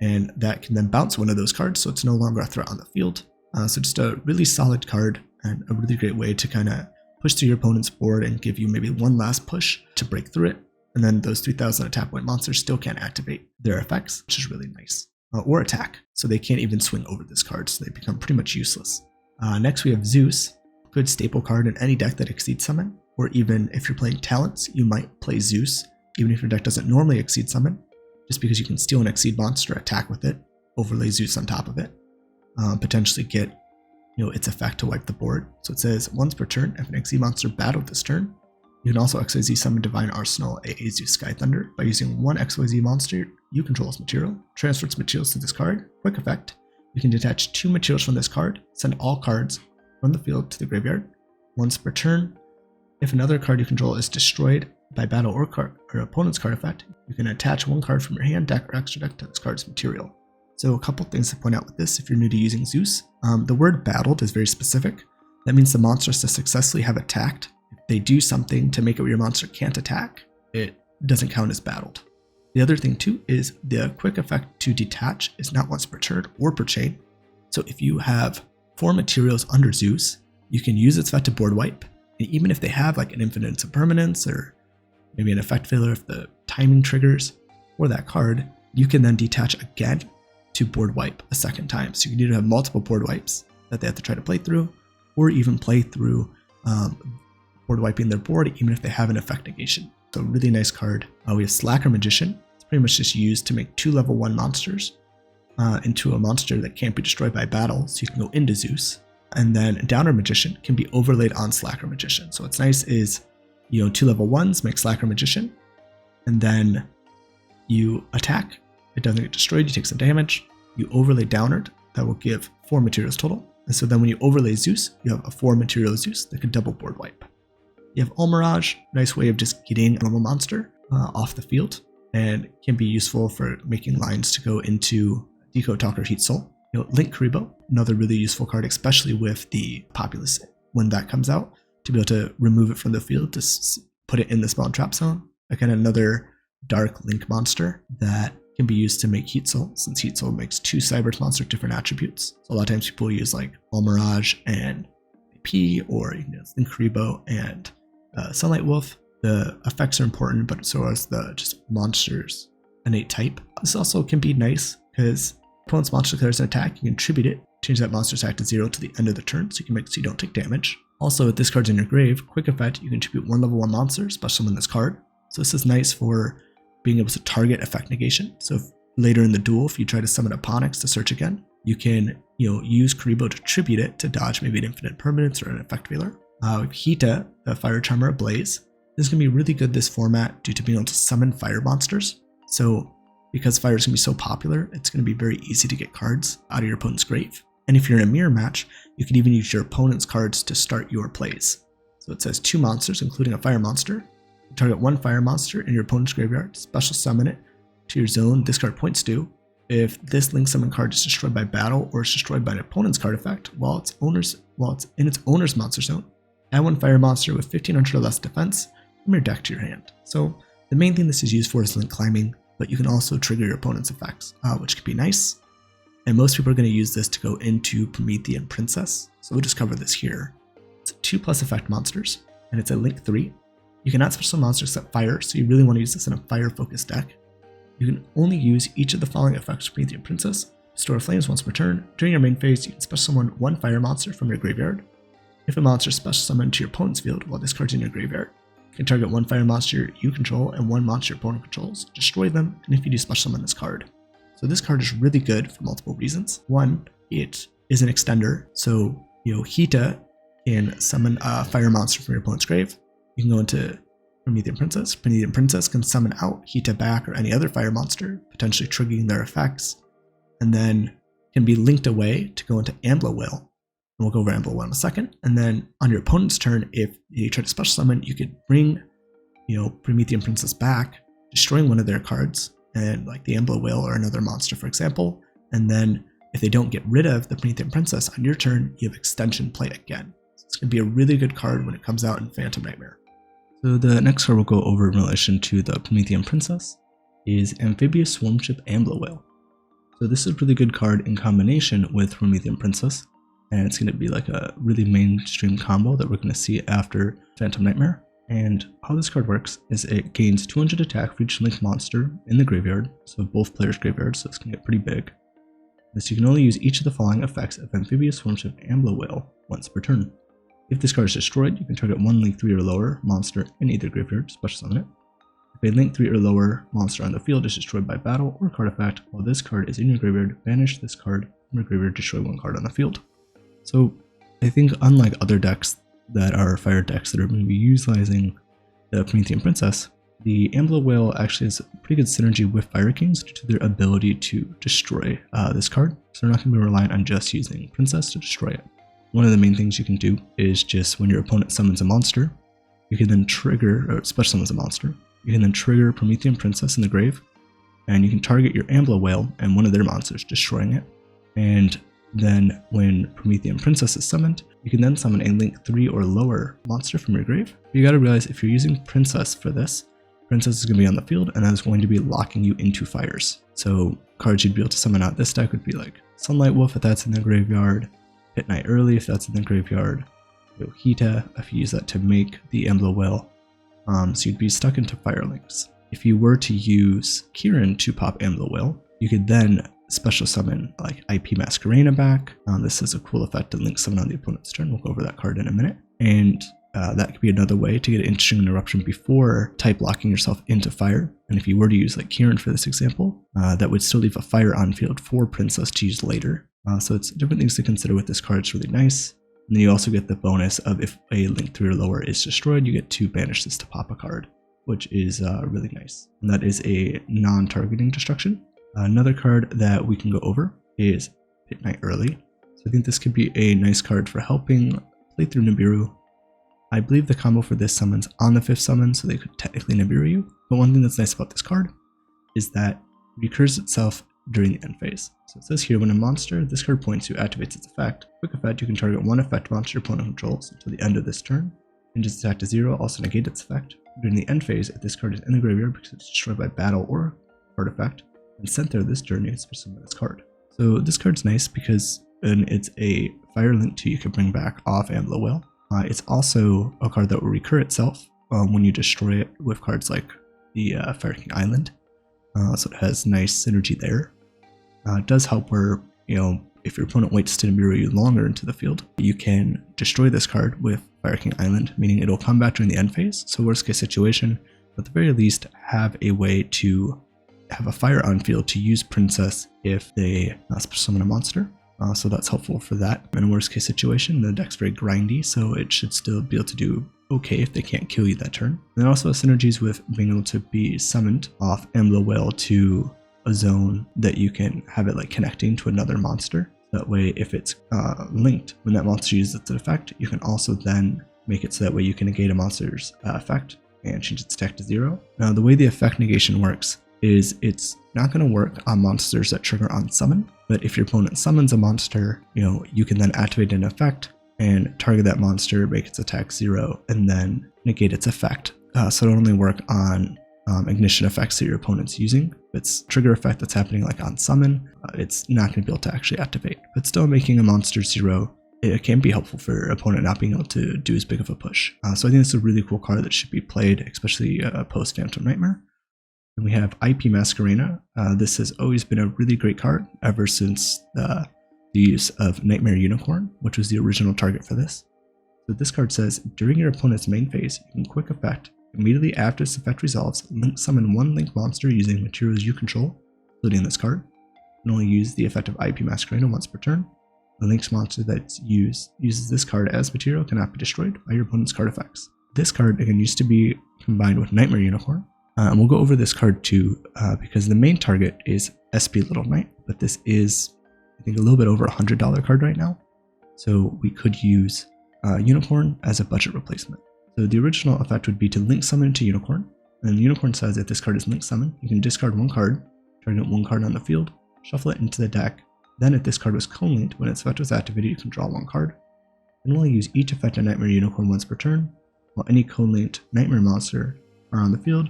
and that can then bounce one of those cards, so it's no longer a threat on the field. So just a really solid card, and a really great way to kind of push through your opponent's board and give you maybe one last push to break through it, and then those 3,000 attack point monsters still can't activate their effects, which is really nice. Or attack, so they can't even swing over this card, so they become pretty much useless. Next we have Zeus. Good staple card in any deck that Exceed summon, or even if you're playing talents, you might play Zeus, even if your deck doesn't normally Exceed summon, just because you can steal an Exceed monster, attack with it, overlay Zeus on top of it, potentially get its effect to wipe the board. So it says once per turn, if an Exceed monster battled this turn, you can also XYZ summon Divine Arsenal a Zeus Sky Thunder by using one XYZ monster you control as material, transfer its materials to this card. Quick effect, you can detach 2 materials from this card, send all cards from the field to the graveyard. Once per turn, if another card you control is destroyed by battle or opponent's card effect, you can attach one card from your hand, deck, or extra deck to this card's material. So a couple things to point out with this if you're new to using Zeus. The word battled is very specific. That means the monster has to successfully have attacked. If they do something to make it where your monster can't attack, it doesn't count as battled. The other thing too is the quick effect to detach is not once per turn or per chain. So if you have 4 materials under Zeus, you can use its effect to board wipe. And even if they have like an infinite impermanence or maybe an effect failure if the timing triggers for that card, you can then detach again to board wipe a second time. So you can either have multiple board wipes that they have to try to play through, or even play through board wiping their board even if they have an effect negation. So really nice card. We have Slacker Magician. It's pretty much just used to make 2 level 1 monsters into a monster that can't be destroyed by battle, so you can go into Zeus. And then Downer Magician can be overlaid on Slacker Magician. So what's nice is, 2 level 1s make Slacker Magician, and then you attack, it doesn't get destroyed, you take some damage, you overlay Downered, that will give 4 materials total. And so then when you overlay Zeus, you have a 4 material Zeus that can double board wipe. You have All Mirage, nice way of just getting a normal monster off the field, and can be useful for making lines to go into Decode Talker Heat Soul. Link Karibo, another really useful card, especially with the Populus when that comes out, to be able to remove it from the field to put it in the spawn trap zone. Again, another dark link monster that can be used to make Heat Soul, since Heat Soul makes 2 Cyber monster different attributes. So a lot of times people use like All Mirage and AP, or Link Karibo and Sunlight Wolf. The effects are important, but so is the just monsters innate type. This also can be nice because opponent's monster declares an attack, you can tribute it, change that monster's attack to 0 to the end of the turn, so you can make it so you don't take damage. Also, if this card's in your grave, quick effect, you can tribute 1 level 1 monster, special summon this card. So this is nice for being able to target effect negation. So if later in the duel, if you try to summon a Ponix to search again, you can use Karibo to tribute it to dodge maybe an infinite permanence or an effect veiler. Hita, the Fire Charmer Ablaze. This is going to be really good this format due to being able to summon fire monsters. So because fire is going to be so popular, it's going to be very easy to get cards out of your opponent's grave. And if you're in a mirror match, you can even use your opponent's cards to start your plays. So it says 2 monsters, including a fire monster. You target 1 fire monster in your opponent's graveyard, special summon it to your zone, discard points to. If this link summon card is destroyed by battle or is destroyed by an opponent's card effect while it's in its owner's monster zone, add 1 fire monster with 1500 or less defense from your deck to your hand. So the main thing this is used for is link climbing, but you can also trigger your opponent's effects, which could be nice. And most people are going to use this to go into Promethean Princess, so we'll just cover this here. It's 2+ effect monsters, and it's a link 3. You cannot special monsters except fire, so you really want to use this in a fire-focused deck. You can only use each of the following effects for Promethean Princess. Store flames once per turn. During your main phase, you can special summon 1 fire monster from your graveyard. If a monster is special summoned to your opponent's field while this card's in your graveyard, you can target 1 fire monster you control and 1 monster your opponent controls, destroy them, and if you do special summon this card. So this card is really good for multiple reasons. 1, it is an extender, so Hita can summon a fire monster from your opponent's grave. You can go into Promethean Princess. Promethean Princess can summon out Hita back or any other fire monster, potentially triggering their effects, and then can be linked away to go into Ambler Whale. And we'll go over Ambler Whale in a second. And then on your opponent's turn, if you try to special summon, you could bring Promethean Princess back, destroying one of their cards, and like the Ambler Whale or another monster, for example. And then if they don't get rid of the Promethean Princess on your turn, you have extension play again. So it's going to be a really good card when it comes out in Phantom Nightmare. So the next card we'll go over in relation to the Promethean Princess is Amphibious Swarmship Ambler Whale. So this is a really good card in combination with Promethean Princess, and it's going to be like a really mainstream combo that we're going to see after Phantom Nightmare. And how this card works is it gains 200 attack for each link monster in the graveyard, so both players' graveyards, so it's going to get pretty big. So you can only use each of the following effects of Amphibious Swarmship Ambler Whale once per turn. If this card is destroyed, you can target 1 link 3 or lower monster in either graveyard, special summon it. If a link 3 or lower monster on the field is destroyed by battle or card effect while this card is in your graveyard, banish this card from your graveyard to destroy 1 card on the field. So I think unlike other decks that are fire decks that are going to be utilizing the Promethean Princess, the Ambler Whale actually has pretty good synergy with Fire Kings due to their ability to destroy this card. So they're not going to be reliant on just using Princess to destroy it. One of the main things you can do is just when your opponent summons a monster, you can then trigger, or special summons a monster, you can then trigger Promethean Princess in the grave, and you can target your Ambler Whale and one of their monsters, destroying it. And then when Promethean Princess is summoned, you can then summon a link 3 or lower monster from your grave. But you gotta realize if you're using Princess for this, Princess is going to be on the field and that is going to be locking you into fires. So cards you'd be able to summon out this deck would be like Sunlight Wolf if that's in the graveyard, Pit Knight Early if that's in the graveyard, Hita if you use that to make the Ambler Whale. So you'd be stuck into fire links. If you were to use Kirin to pop Ambler Whale, you could then special summon like IP Masquerena back. This is a cool effect to link summon on the opponent's turn. We'll go over that card in a minute. And that could be another way to get an interesting interruption before type locking yourself into fire. And if you were to use like Kirin for this example, that would still leave a fire on field for Princess to use later. So it's different things to consider with this card. It's really nice. And then you also get the bonus of if a link 3 or lower is destroyed, you get to banish this to pop a card, which is really nice. And that is a non-targeting destruction. Another card that we can go over is Pit Knight Early. So I think this could be a nice card for helping play through Nibiru. I believe the combo for this summons on the 5th summon, so they could technically Nibiru you. But one thing that's nice about this card is that it recurs itself during the end phase. So it says here, when a monster this card points to activates its effect, quick effect, you can target one effect monster your opponent controls until the end of this turn. Change its attack to 0, also negate its effect. During the end phase, if this card is in the graveyard because it's destroyed by battle or card effect, and sent there this turn, you can summon this card. So this card's nice because it's a Fire Link 2 you can bring back off Ambler Well. It's also a card that will recur itself when you destroy it with cards like the Fire King Island. So it has nice synergy there. It does help where, if your opponent waits to Nibiru you longer into the field, you can destroy this card with Fire King Island, meaning it'll come back during the end phase. So worst case situation, at the very least, have a way to have a fire on field to use Princess if they summon a monster. So that's helpful for that. In a worst case situation, the deck's very grindy, so it should still be able to do okay if they can't kill you that turn. And it also has synergies with being able to be summoned off Ambler Well to a zone that you can have it like connecting to another monster. That way, if it's linked, when that monster uses its effect, you can also then make it so that way you can negate a monster's effect and change its attack to 0. Now, the way the effect negation works is it's not going to work on monsters that trigger on summon, but if your opponent summons a monster, you can then activate an effect and target that monster, make its attack 0, and then negate its effect. So it'll only work on ignition effects that your opponent's using. If it's trigger effect that's happening like on summon, it's not going to be able to actually activate. But still making a monster 0, it can be helpful for your opponent not being able to do as big of a push. So I think it's a really cool card that should be played, especially post Phantom Nightmare. And we have IP Masquerena. This has always been a really great card ever since the use of Nightmare Unicorn, which was the original target for this. So this card says, during your opponent's main phase, you can quick effect. Immediately after this effect resolves, link summon one link monster using materials you control, including this card. You can only use the effect of IP Masquerena once per turn. The link's monster that uses this card as material cannot be destroyed by your opponent's card effects. This card, again, used to be combined with Nightmare Unicorn. And we'll go over this card too, because the main target is SP Little Knight, but this is, I think, a little bit over $100 card right now. So we could use Unicorn as a budget replacement. So the original effect would be to link summon to Unicorn, and the Unicorn says if this card is link summon, you can discard one card, target one card on the field, shuffle it into the deck. Then if this card was co-linked, when its effect was activated, you can draw one card. And only use each effect on Nightmare Unicorn once per turn, while any co-linked Nightmare monster are on the field.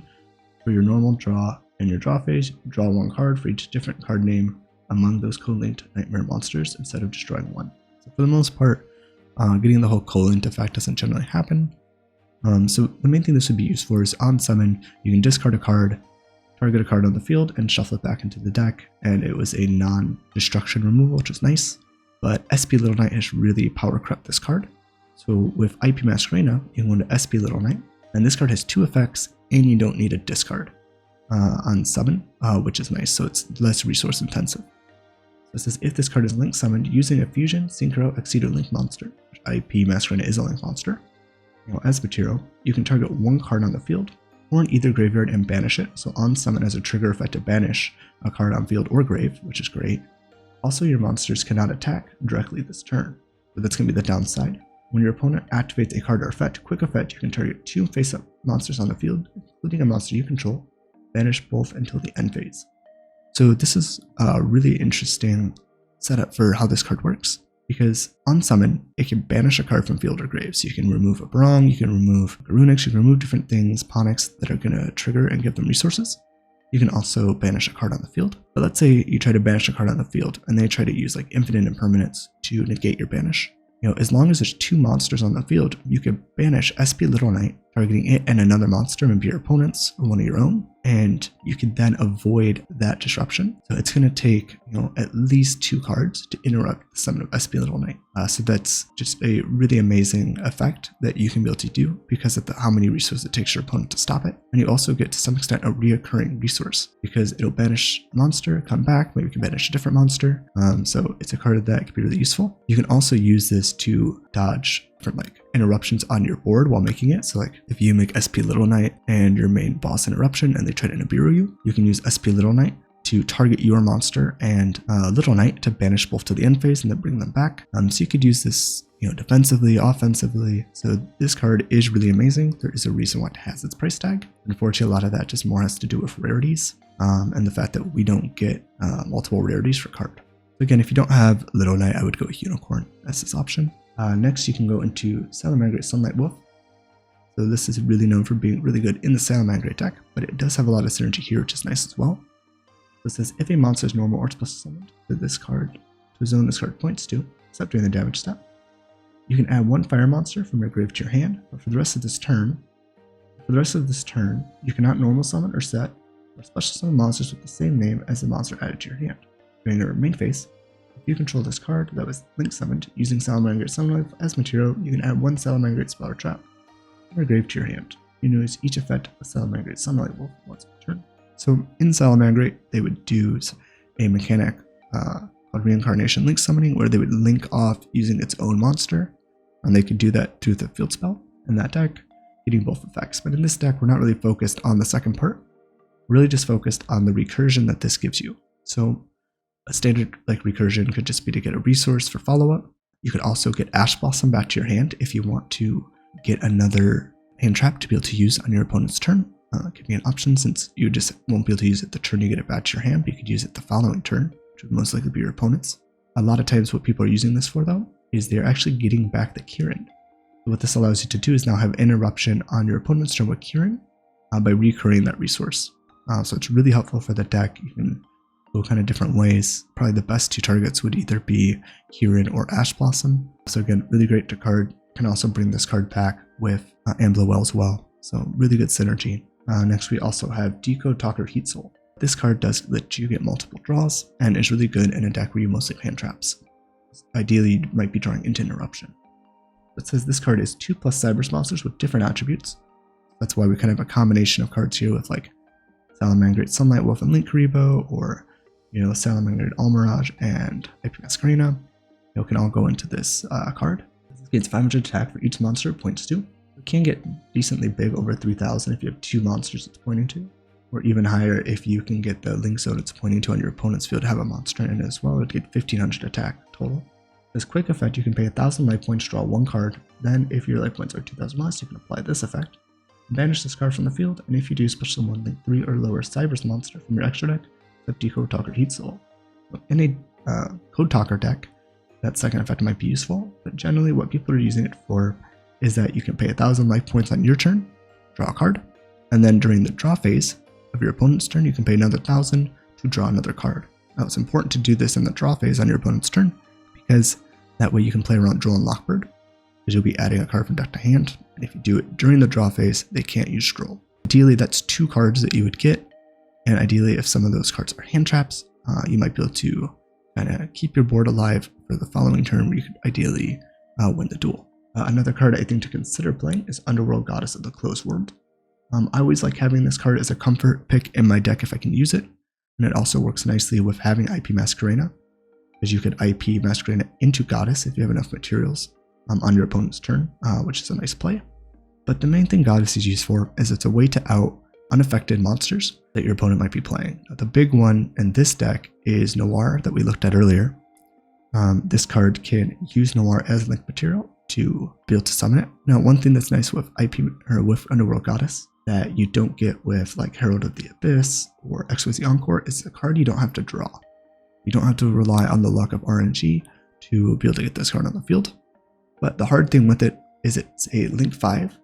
For your normal draw and your draw phase, draw one card for each different card name among those co-linked Nightmare monsters instead of destroying one. So for the most part, getting the whole co-linked effect doesn't generally happen. So the main thing this would be used for is on summon, you can discard a card, target a card on the field, and shuffle it back into the deck, and it was a non-destruction removal, which is nice. But SP Little Knight has really power crept this card. So with IP Masquerena, you can go to SP Little Knight, and this card has 2 effects, and you don't need a discard on summon, which is nice, so it's less resource intensive. So it says if this card is link summoned using a fusion, synchro, exceed, or link monster, which IP Masquerena is a link monster, as material, you can target one card on the field or in either graveyard and banish it. So on summon as a trigger effect to banish a card on field or grave, which is great. Also, your monsters cannot attack directly this turn, but that's going to be the downside. When your opponent activates a card or effect, quick effect, you can target 2 face-up monsters on the field, including a monster you control, banish both until the end phase. So this is a really interesting setup for how this card works, because on summon, it can banish a card from field or grave. So you can remove a Brong, you can remove Garunix, you can remove different things, Ponix, that are going to trigger and give them resources. You can also banish a card on the field. But let's say you try to banish a card on the field, and they try to use like infinite impermanence to negate your banish. As long as there's 2 monsters on the field, you can banish SP Little Knight targeting it and another monster, maybe your opponent's or one of your own, and you can then avoid that disruption. So it's going to take, at least 2 cards to interrupt the summon of SP Little Knight. So that's just a really amazing effect that you can be able to do because of how many resources it takes your opponent to stop it. And you also get, to some extent, a reoccurring resource because it'll banish a monster, come back, maybe you can banish a different monster. So it's a card that can be really useful. You can also use this to dodge from interruptions on your board while making it. So if you make SP Little Knight and your main boss interruption and they try to Nibiru you, you can use SP Little Knight to target your monster and Little Knight to banish both to the end phase and then bring them back. So you could use this, defensively, offensively. So this card is really amazing. There is a reason why it has its price tag. Unfortunately, a lot of that just more has to do with rarities and the fact that we don't get multiple rarities for card. So again, if you don't have Little Knight, I would go with Unicorn as this option. Next, you can go into Salamangreat Sunlight Wolf. So this is really known for being really good in the Salamangreat deck, but it does have a lot of synergy here, which is nice as well. So it says, if a monster is normal or special summoned to this card, to a zone this card points to, except during the damage step, you can add 1 fire monster from your grave to your hand, but for the rest of this turn, you cannot normal summon or set or special summon monsters with the same name as the monster added to your hand. During your main phase, if you control this card that was link summoned using Salamangreat Sunlight as material, you can add 1 Salamangreat spell or trap from your grave to your hand. You notice each effect of Salamangreat Sunlight Wolf once per turn. So in Salamangreat, they would do a mechanic called Reincarnation Link Summoning, where they would link off using its own monster, and they could do that through the field spell in that deck, getting both effects. But in this deck, we're not really focused on the second part. We're really just focused on the recursion that this gives you. So a standard recursion could just be to get a resource for follow-up. You could also get Ash Blossom back to your hand if you want to get another hand trap to be able to use on your opponent's turn. It could be an option since you just won't be able to use it the turn you get it back to your hand, but you could use it the following turn, which would most likely be your opponent's. A lot of times what people are using this for, though, is they're actually getting back the Kirin. So what this allows you to do is now have interruption on your opponent's turn with Kirin by recurring that resource. So it's really helpful for the deck. You can go kind of different ways. Probably the best 2 targets would either be Kirin or Ash Blossom. So again, really great to card. Can also bring this card back with Amblowell as well. So really good synergy. Next, we also have Decode Talker Heat Soul. This card does let you get multiple draws and is really good in a deck where you mostly hand traps. Ideally, you might be drawing into Interruption. It says this card is 2+ Cyberse monsters with different attributes. That's why we kind of have a combination of cards here with Salamangreat Sunlight Wolf and Link Karibo, or Salamangreat Almirage and IP Masquerena. Can all go into this card. It gains 500 attack for each monster it points to. It can get decently big, over 3,000 if you have 2 monsters it's pointing to, or even higher if you can get the link zone it's pointing to on your opponent's field to have a monster in it as well. It'd get 1,500 attack total. This quick effect, you can pay 1,000 life points, draw 1 card. Then if your life points are 2,000 less, you can apply this effect, banish this card from the field, and if you do, special summon link 3 or lower Cyberse monster from your extra deck, except Decode Talker Heat Soul. In a Code Talker deck, that second effect might be useful, but generally what people are using it for is that you can pay 1,000 life points on your turn, draw a card, and then during the draw phase of your opponent's turn, you can pay another 1,000 to draw another card. Now it's important to do this in the draw phase on your opponent's turn, because that way you can play around Droll and Lockbird, because you'll be adding a card from deck to hand, and if you do it during the draw phase, they can't use Droll. Ideally, that's 2 cards that you would get, and ideally, if some of those cards are hand traps, you might be able to kind of keep your board alive for the following turn where you could ideally win the duel. Another card I think to consider playing is Underworld Goddess of the Closed World. I always like having this card as a comfort pick in my deck if I can use it, and it also works nicely with having IP Masquerena, because you could IP Masquerena into Goddess if you have enough materials on your opponent's turn, which is a nice play. But the main thing Goddess is used for is it's a way to out unaffected monsters that your opponent might be playing. Now, the big one in this deck is Noir that we looked at earlier. This card can use Noir as link material to be able to summon it. Now, one thing that's nice with with Underworld Goddess that you don't get with Herald of the Abyss or Exquisite Encore is a card you don't have to draw. You don't have to rely on the luck of RNG to be able to get this card on the field. But the hard thing with it is it's a link 5,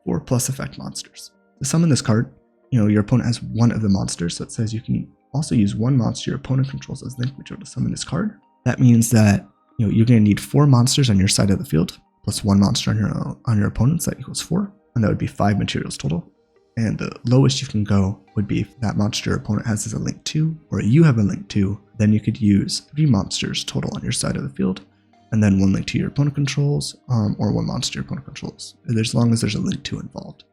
4+ effect monsters. To summon this card, your opponent has one of the monsters, so it says you can also use 1 monster your opponent controls as link material to summon this card. That means that you're going to need 4 monsters on your side of the field, plus 1 monster on your opponent's, that equals 4. and that would be 5 materials total. And the lowest you can go would be if that monster your opponent has as a link 2, or you have a link 2, then you could use 3 monsters total on your side of the field, and then 1 link 2 your opponent controls, or 1 monster your opponent controls, as long as there's a link 2 involved.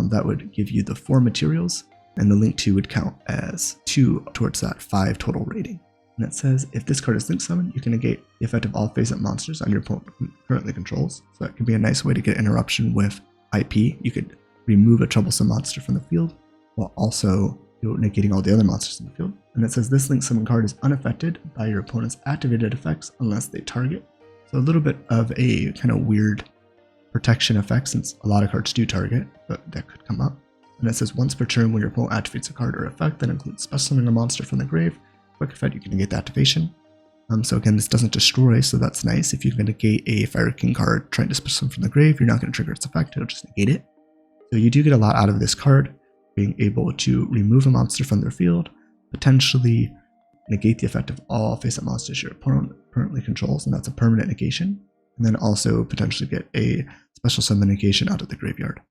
That would give you the 4 materials, and the link 2 would count as 2 towards that 5 total rating. And it says, if this card is link summoned, you can negate the effect of all face-up monsters on your opponent currently controls. So that could be a nice way to get interruption with IP. You could remove a troublesome monster from the field, while also negating all the other monsters in the field. And it says this link summon card is unaffected by your opponent's activated effects unless they target. So a little bit of a kind of weird protection effect, since a lot of cards do target, but that could come up. And it says once per turn when your opponent activates a card or effect that includes special summoning a monster from the grave, quick effect, you can negate the activation. So again, this doesn't destroy, so that's nice. If you can negate a Fire King card trying to special summon from the grave, you're not going to trigger its effect, it'll just negate it. So you do get a lot out of this card, being able to remove a monster from their field, potentially negate the effect of all face-up monsters your opponent currently controls, and that's a permanent negation, and then also potentially get a special summon negation out of the graveyard.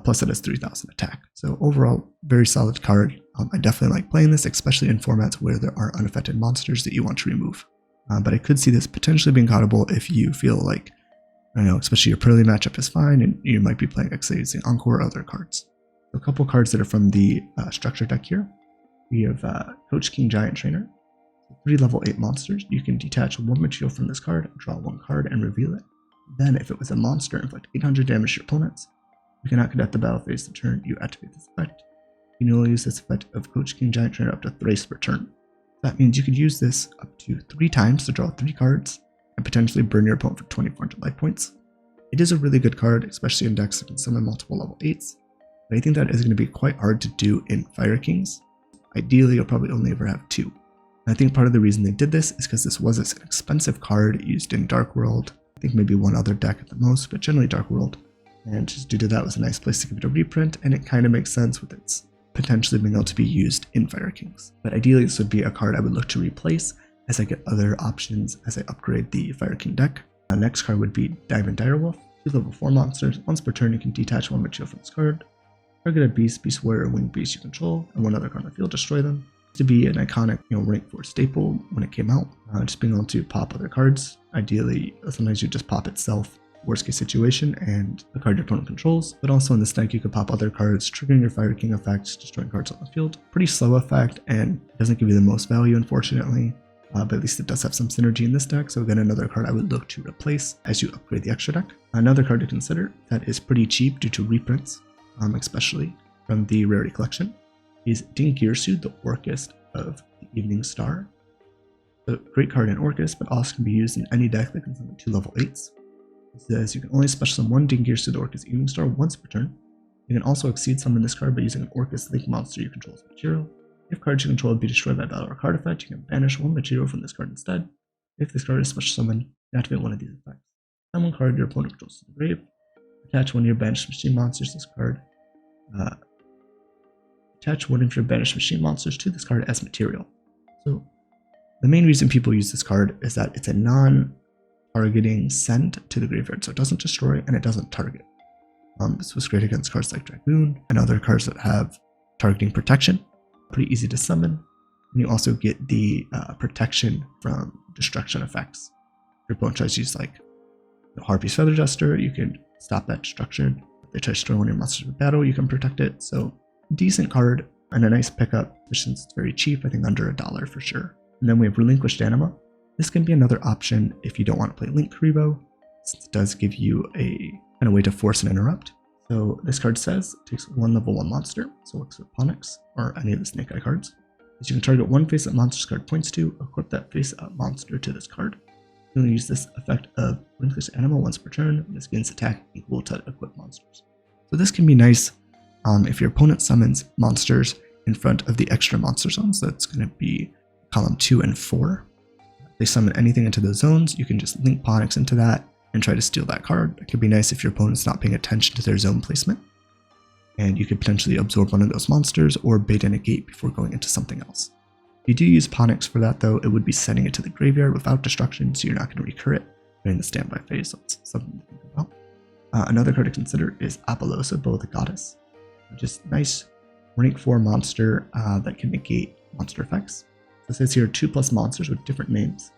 Plus it has 3000 attack. So overall, very solid card. I definitely like playing this, especially in formats where there are unaffected monsters that you want to remove. But I could see this potentially being compatible if you feel like, I don't know, especially your Purrely matchup is fine, and you might be playing Exiled Encore or other cards. So a couple cards that are from the structure deck here. We have Coach King Giant Trainer. 3 level 8 monsters. You can detach 1 material from this card, draw 1 card, and reveal it. Then, if it was a monster, inflict 800 damage to your opponents. You cannot conduct the battle phase the turn you activate this effect. You can only use this effect of Coach King Giant Trainer up to thrice per turn. That means you could use this up to 3 times to draw 3 cards, and potentially burn your opponent for 2400 life points. It is a really good card, especially in decks that can summon multiple level 8s, but I think that is going to be quite hard to do in Fire Kings. Ideally, you'll probably only ever have 2. And I think part of the reason they did this is because this was an expensive card used in Dark World. I think maybe one other deck at the most, but generally Dark World. And just due to that, it was a nice place to give it a reprint, and it kind of makes sense with its potentially being able to be used in Fire Kings. But ideally, this would be a card I would look to replace as I get other options as I upgrade the Fire King deck. The next card would be Diamond Direwolf. 2 level 4 monsters. Once per turn, you can detach 1 material from this card. Target a beast, beast warrior, or winged beast you control, and 1 other card on the field, destroy them. To be an iconic, rank 4 staple when it came out. Just being able to pop other cards. Ideally, sometimes you just pop itself, worst case situation, and the card your opponent controls. But also in this deck, you could pop other cards, triggering your Fire King effects, destroying cards on the field. Pretty slow effect, and doesn't give you the most value, unfortunately. But at least it does have some synergy in this deck, so again, another card I would look to replace as you upgrade the extra deck. Another card to consider that is pretty cheap due to reprints, especially from the Rarity Collection, is Dingirsu, the Orcust of the Evening Star. A great card in Orcust, but also can be used in any deck that can summon 2 level 8s. It says you can only special summon 1 Dingirsu, the Orcust Evening Star, once per turn. You can also exceed summon this card by using an Orcust Link monster you control as material. If cards you control would be destroyed by battle or card effect, you can banish 1 material from this card instead. If this card is special summoned, you activate 1 of these effects. Summon card your opponent controls to the grave. Attach 1 of your banished machine monsters to this card. Attach 1 of your banished machine monsters to this card as material. So the main reason people use this card is that it's a non-targeting send to the graveyard, so it doesn't destroy and it doesn't target. This was great against cards like Dragoon and other cards that have targeting protection. Pretty easy to summon, and you also get the protection from destruction effects. If your opponent tries to use like Harpy's Feather Duster, you can stop that destruction. If they try to destroy 1 of your monsters in battle, you can protect it. So decent card and a nice pickup since it's very cheap, I think under $1 for sure. And then we have Relinquished Anima. This can be another option if you don't want to play Link Karibo, since it does give you a kind of way to force an interrupt. So this card says it takes 1 level 1 monster, so it works with Ponix or any of the Snake Eye cards. As you can target 1 face-up monster this card points to, equip that face-up monster to this card. You can use this effect of Relinquished Anima once per turn. This gains attack equal to equipped monsters. So this can be nice if your opponent summons monsters in front of the extra monster zones. That's going to be column 2 and 4. If they summon anything into those zones, you can just link Ponix into that and try to steal that card. It could be nice if your opponent's not paying attention to their zone placement. And you could potentially absorb 1 of those monsters or bait in a gate before going into something else. If you do use Ponix for that though, it would be sending it to the graveyard without destruction, so you're not going to recur it during the standby phase, so it's something to think about. Another card to consider is Populus, Bow of the Goddess, which is nice rank 4 monster that can negate monster effects. So it says here 2+ monsters with different names.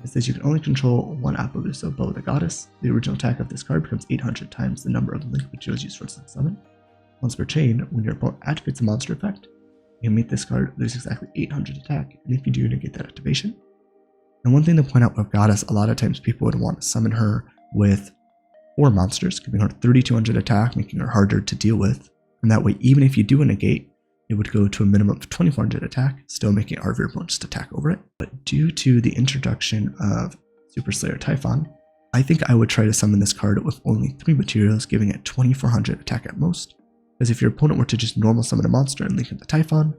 It says you can only control one Populus, Bow of the Goddess. The original attack of this card becomes 800 times the number of link materials used for its summon. Once per chain, when your opponent activates a monster effect, you can make this card lose exactly 800 attack, and if you do, negate that activation. And one thing to point out with Goddess, a lot of times people would want to summon her with 4 monsters, giving her 3200 attack, making her harder to deal with. And that way, even if you do a negate, it would go to a minimum of 2400 attack, still making it hard for your opponent to attack over it. But due to the introduction of Super Slayer Typhon, I think I would try to summon this card with only 3 materials, giving it 2400 attack at most. Because if your opponent were to just normal summon a monster and link it to Typhon,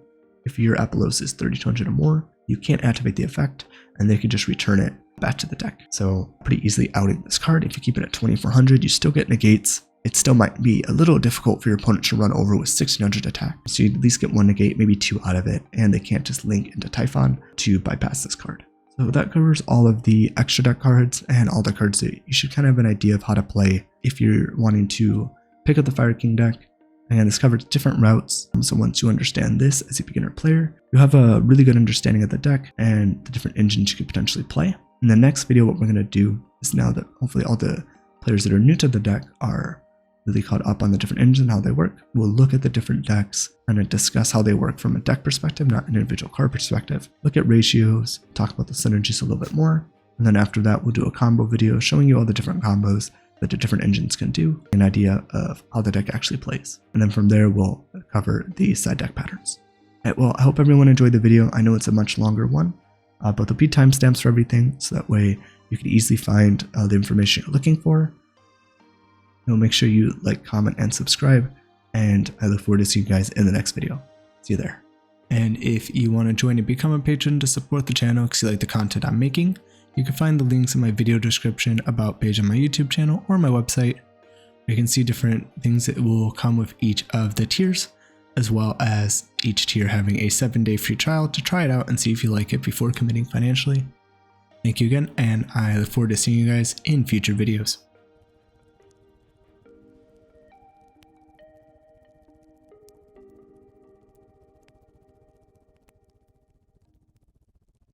if your Populus is 3200 or more, you can't activate the effect, and they can just return it back to the deck. So pretty easily outing this card. If you keep it at 2400, you still get negates. It still might be a little difficult for your opponent to run over with 1600 attack. So you at least get 1 negate, maybe 2 out of it, and they can't just link into Typhon to bypass this card. So that covers all of the extra deck cards and all the cards that you should kind of have an idea of how to play if you're wanting to pick up the Fire King deck. And this covers different routes, so once you understand this as a beginner player, you'll have a really good understanding of the deck and the different engines you could potentially play. In the next video, what we're going to do is, now that hopefully all the players that are new to the deck are really caught up on the different engines and how they work, we'll look at the different decks and discuss how they work from a deck perspective, not an individual card perspective. Look at ratios, talk about the synergies a little bit more, and then after that, we'll do a combo video showing you all the different combos that the different engines can do, an idea of how the deck actually plays. And then from there, we'll cover the side deck patterns. Alright, well, I hope everyone enjoyed the video. I know it's a much longer one, but there'll be timestamps for everything, so that way you can easily find the information you're looking for. Make sure you like, comment, and subscribe, and I look forward to seeing you guys in the next video. See you there. And if you want to join and become a patron to support the channel because you like the content I'm making, you can find the links in my video description, about page on my YouTube channel, or my website. You can see different things that will come with each of the tiers, as well as each tier having a 7-day free trial to try it out and see if you like it before committing financially. Thank you again, and I look forward to seeing you guys in future videos.